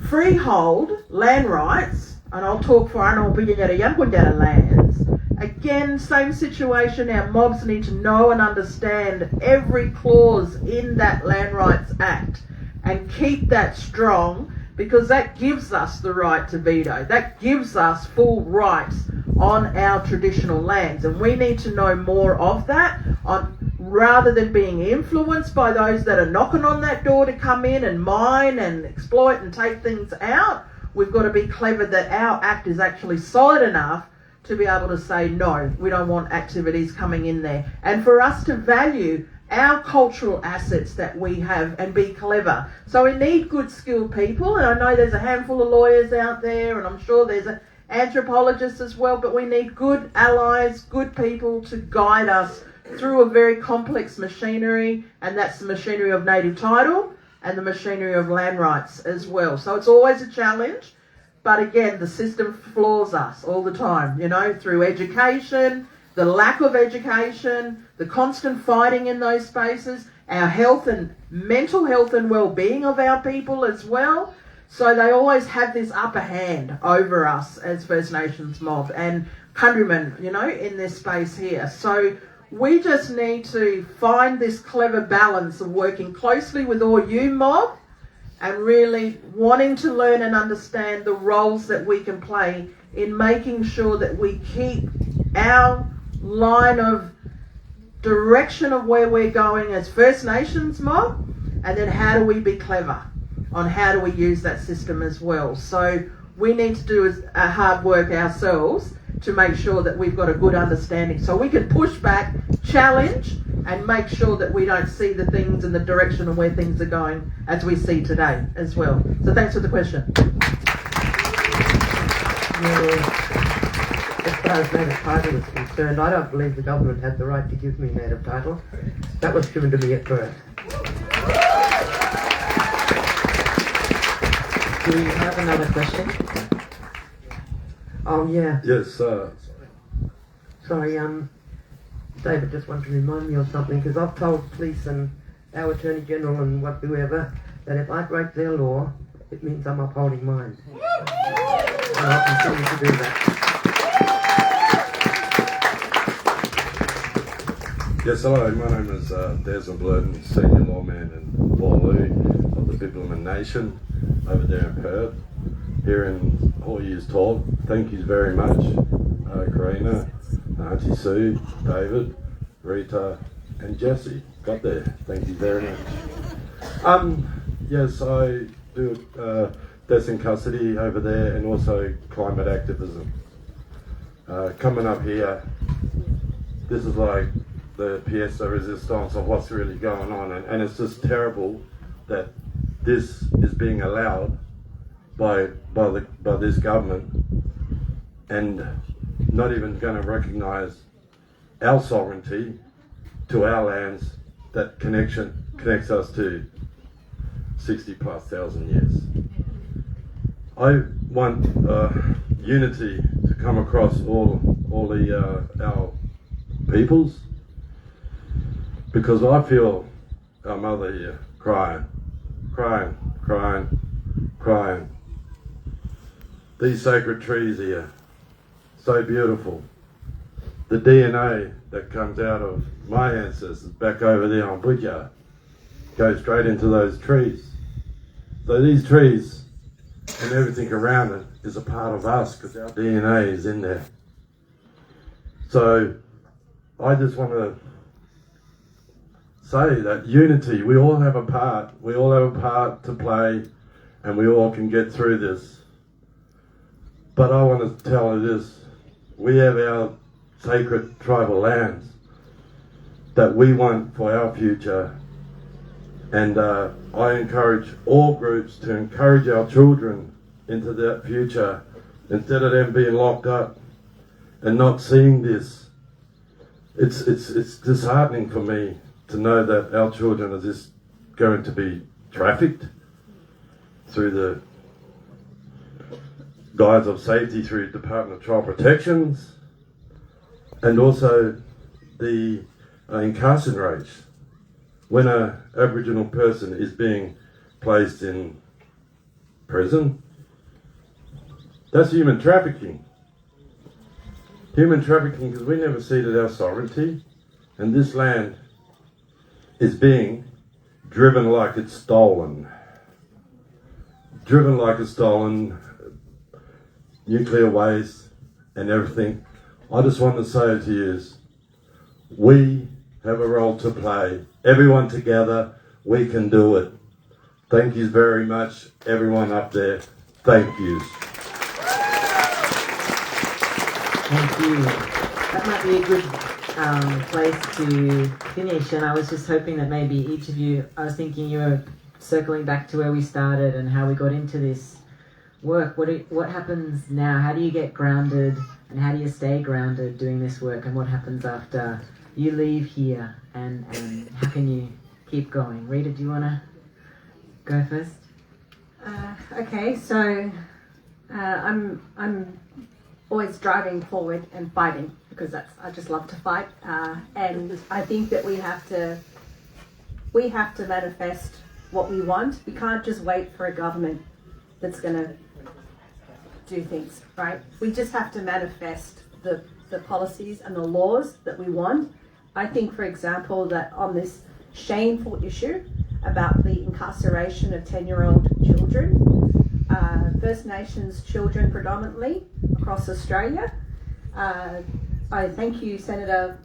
Freehold land rights, and I'll talk for Yankunytjatjara lands. Again, same situation. Our mobs need to know and understand every clause in that Land Rights Act and keep that strong, because that gives us the right to veto. That gives us full rights on our traditional lands, and we need to know more of that, rather than being influenced by those that are knocking on that door to come in and mine and exploit and take things out. We've got to be clever that our act is actually solid enough to be able to say, no, we don't want activities coming in there. And for us to value our cultural assets that we have and be clever. So we need good skilled people, and I know there's a handful of lawyers out there, and I'm sure there's anthropologists as well, but we need good allies, good people to guide us through a very complex machinery, and that's the machinery of native title and the machinery of land rights as well. So it's always a challenge. But again, the system floors us all the time, you know, through education, the lack of education, the constant fighting in those spaces, our health and mental health and well-being of our people as well. So they always have this upper hand over us as First Nations mob and countrymen, you know, in this space here. So we just need to find this clever balance of working closely with all you mob, and really wanting to learn and understand the roles that we can play in making sure that we keep our line of direction of where we're going as First Nations mob, and then how do we be clever on how do we use that system as well. So we need to do a hard work ourselves to make sure that we've got a good understanding so we can push back, challenge, and make sure that we don't see the things in the direction of where things are going as we see today as well. So thanks for the question. As far as native title is concerned, I don't believe the government had the right to give me native title. That was given to me at birth. Do you have another question? Oh yeah. Yes, Sorry, David just wanted to remind me of something, because I've told police and our Attorney General and whoever that if I break their law, it means I'm upholding mine. And I'll continue to do that. yes, hello, my name is Desmond Blurton, Senior Lawman in Borloo of the Bibliman Nation over there in Perth, hearing all yous talk. Thank you very much, Karina, Aunty Sue, David, Rita, and Jesse. Got there. Thank you very much. Yes, I do deaths in custody over there, and also climate activism. Coming up here, this is like the pièce de résistance of what's really going on, and it's just terrible that this is being allowed by this government, and not even going to recognise our sovereignty to our lands that connects us to 60,000+ years. I want unity to come across all our peoples, because I feel our mother here crying. These sacred trees here, so beautiful. The DNA that comes out of my ancestors back over there on Budja goes straight into those trees. So these trees and everything around it is a part of us, because our DNA is in there. So I just want to say that unity, we all have a part to play, and we all can get through this. But I want to tell you this, we have our sacred tribal lands that we want for our future, and I encourage all groups to encourage our children into that future, instead of them being locked up and not seeing this. It's disheartening for me to know that our children are just going to be trafficked through the guise of safety through Department of Child Protections, and also the incarceration rates. when an Aboriginal person is being placed in prison, that's human trafficking. Human trafficking because we never ceded our sovereignty, and this land is being driven like it's stolen. Driven like it's stolen, nuclear waste and everything. I just want to say to you, we have a role to play. Everyone together, we can do it. Thank you very much, everyone up there. Thank you. Thank you. That might be a good place to finish, and I was just hoping that maybe each of you, I was thinking you were circling back to where we started and how we got into this work. What happens now? How do you get grounded, and how do you stay grounded doing this work, and what happens after you leave here, and how can you keep going? Rita, do you want to go first? Okay, so I'm always driving forward and fighting, because I just love to fight, and I think that we have to manifest what we want. We can't just wait for a government that's going to do things, right? We just have to manifest the policies and the laws that we want. I think, for example, that on this shameful issue about the incarceration of 10-year-old children, First Nations children predominantly across Australia. I thank you, Senator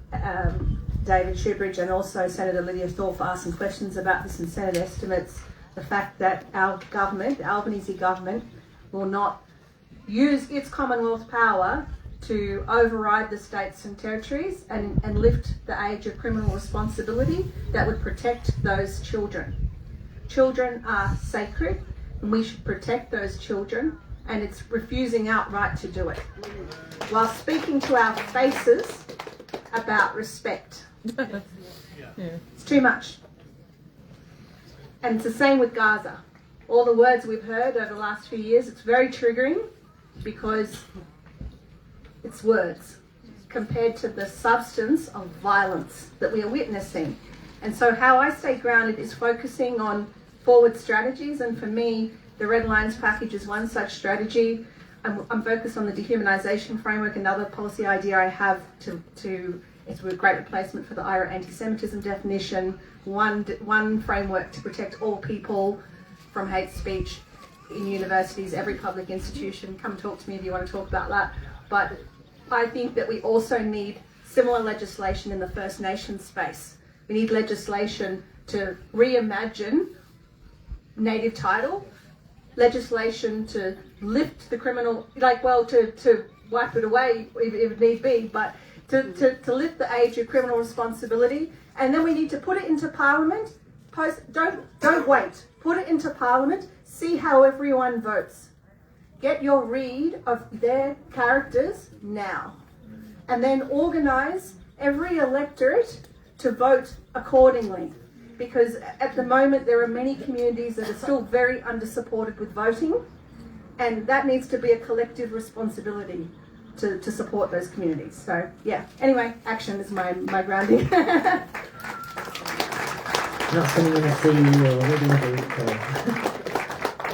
David Shoebridge, and also Senator Lydia Thorpe, for asking questions about this in Senate estimates. The fact that our government, the Albanese government, will not use its Commonwealth power to override the states and territories and lift the age of criminal responsibility that would protect those children. Children are sacred, and we should protect those children, and it's refusing outright to do it, while speaking to our faces about respect. It's too much. And it's the same with Gaza. All the words we've heard over the last few years, it's very triggering, because it's words compared to the substance of violence that we are witnessing. And so how I stay grounded is focusing on forward strategies, and for me, the Red Lines package is one such strategy. I'm focused on the dehumanisation framework. Another policy idea I have it's a great replacement for the IRA anti-Semitism definition, one framework to protect all people from hate speech in universities, every public institution. Come talk to me if you want to talk about that. But I think that we also need similar legislation in the First Nations space. We need legislation to reimagine native title, legislation to lift the criminal, to wipe it away if need be, but to lift the age of criminal responsibility. And then we need to put it into Parliament. Don't wait. Put it into Parliament. See how everyone votes. Get your read of their characters now. And then organise every electorate to vote accordingly. Because at the moment there are many communities that are still very under-supported with voting, and that needs to be a collective responsibility to support those communities. So yeah, anyway, action is my grounding. Not sitting in a sea or reading a book.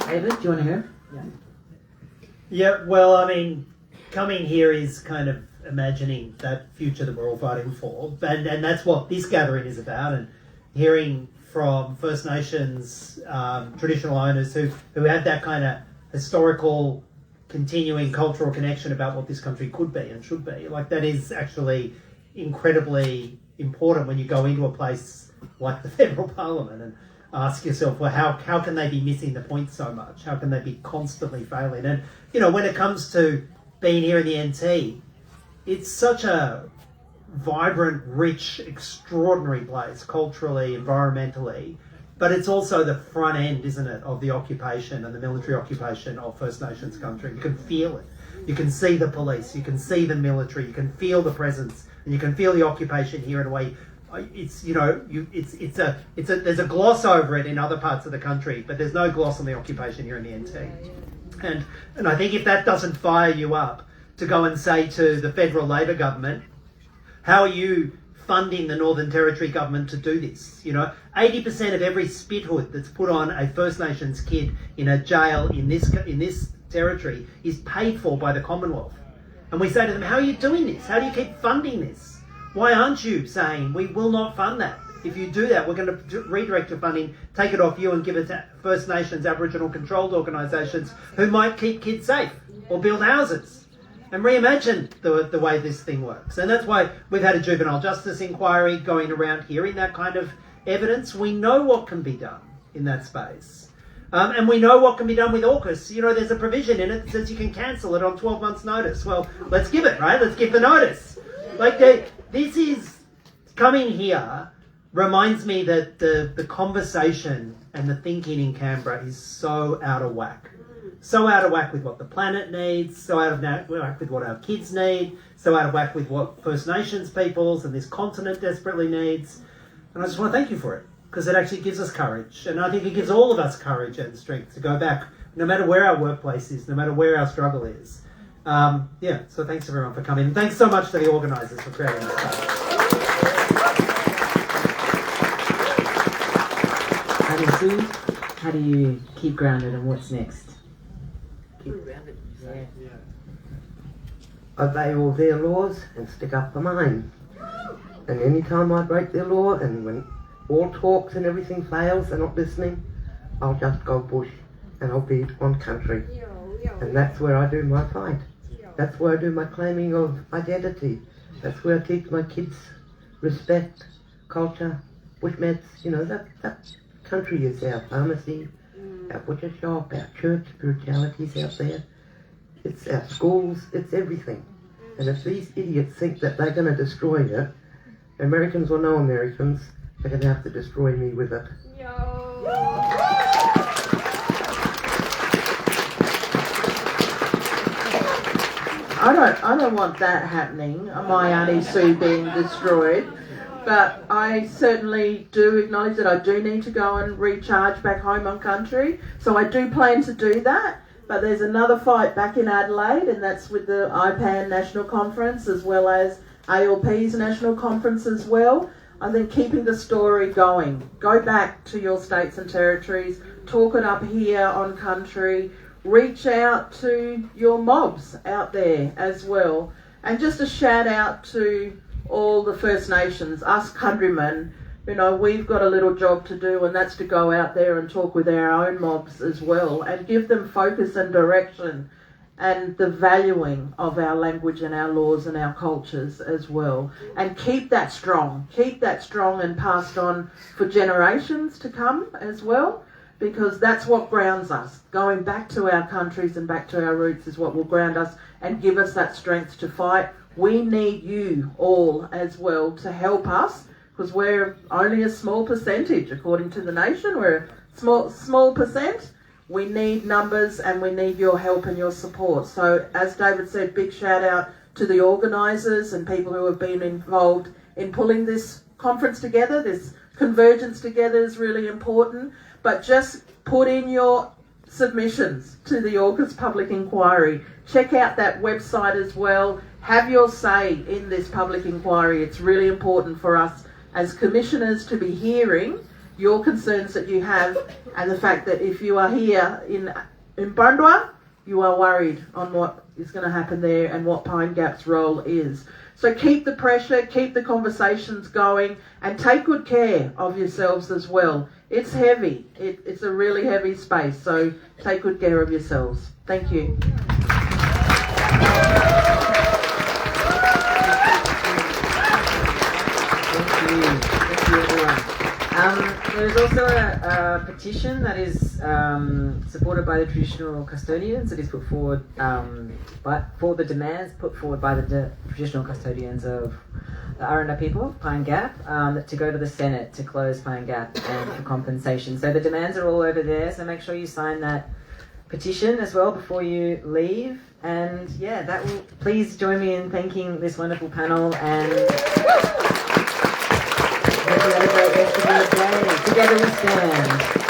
David, do you want to hear? Yeah, well, I mean, coming here is kind of imagining that future that we're all fighting for, and that's what this gathering is about, and hearing from First Nations traditional owners who have that kind of historical, continuing cultural connection about what this country could be and should be. Like, that is actually incredibly important when you go into a place like the federal parliament and ask yourself, well, how can they be missing the point so much? How can they be constantly failing? And, you know, when it comes to being here in the NT, it's such a vibrant, rich, extraordinary place, culturally, environmentally, but it's also the front end, isn't it, of the occupation and the military occupation of First Nations country. You can feel it. You can see the police, you can see the military, you can feel the presence, and you can feel the occupation here in a way. It's, you know, there's a gloss over it in other parts of the country, but there's no gloss on the occupation here in the NT. And I think if that doesn't fire you up to go and say to the federal Labor government, how are you funding the Northern Territory government to do this. 80% of every spithood that's put on a First Nations kid in a jail in this territory is paid for by the Commonwealth. And we say to them, how are you doing this? How do you keep funding this? Why aren't you saying, we will not fund that? If you do that, we're going to redirect your funding, take it off you and give it to First Nations, Aboriginal controlled organisations who might keep kids safe or build houses and reimagine the way this thing works. And that's why we've had a juvenile justice inquiry going around hearing that kind of evidence. We know what can be done in that space. And we know what can be done with AUKUS. There's a provision in it that says you can cancel it on 12 months' notice. Well, let's give it, right? Let's give the notice. This is coming here reminds me that the conversation and the thinking in Canberra is so out of whack. So out of whack with what the planet needs, so out of whack with what our kids need, so out of whack with what First Nations peoples and this continent desperately needs. And I just want to thank you for it, because it actually gives us courage. And I think it gives all of us courage and strength to go back, no matter where our workplace is, no matter where our struggle is. So thanks everyone for coming. And thanks so much to the organisers for creating this space. Aunty Sue, how do you keep grounded and what's next? Keep grounded. Yeah. Obey all their laws and stick up for mine. And any time I break their law and when all talks and everything fails, they're not listening, I'll just go bush and I'll be on country. And that's where I do my fight. That's where I do my claiming of identity. That's where I teach my kids respect, culture, bushmets. That country is our pharmacy, our butcher shop, our church, spirituality's out there. It's our schools, it's everything. And if these idiots think that they're going to destroy it, Americans or no Americans, they're going to have to destroy me with it. I don't want that happening, my Aunty Sue being destroyed. But I certainly do acknowledge that I do need to go and recharge back home on country. So I do plan to do that. But there's another fight back in Adelaide, and that's with the ICAN National Conference as well as ALP's National Conference as well. I think keeping the story going. Go back to your states and territories. Talk it up here on country. Reach out to your mobs out there as well. And just a shout out to all the First Nations, us countrymen. We've got a little job to do, and that's to go out there and talk with our own mobs as well and give them focus and direction and the valuing of our language and our laws and our cultures as well. And keep that strong and passed on for generations to come as well, because that's what grounds us. Going back to our countries and back to our roots is what will ground us and give us that strength to fight. We need you all as well to help us, because we're only a small percentage, according to the nation. We're a small percent. We need numbers and we need your help and your support. So as David said, big shout out to the organisers and people who have been involved in pulling this conference together. This convergence together is really important. But just put in your submissions to the AUKUS Public Inquiry. Check out that website as well. Have your say in this public inquiry. It's really important for us as commissioners to be hearing your concerns that you have, and the fact that if you are here in Mparntwe, you are worried on what is going to happen there and what Pine Gap's role is. So keep the pressure, keep the conversations going, and take good care of yourselves as well. It's heavy. It's a really heavy space, so take good care of yourselves. Thank you. Thank you, everyone. There's also a petition that is supported by the traditional custodians. It is put forward for the demands put forward by the traditional custodians of the Arrernte people, Pine Gap, to go to the Senate to close Pine Gap and for compensation. So the demands are all over there, so make sure you sign that petition as well before you leave. And yeah, that will please join me in thanking this wonderful panel, and hope you have a great rest of your day. Together we stand.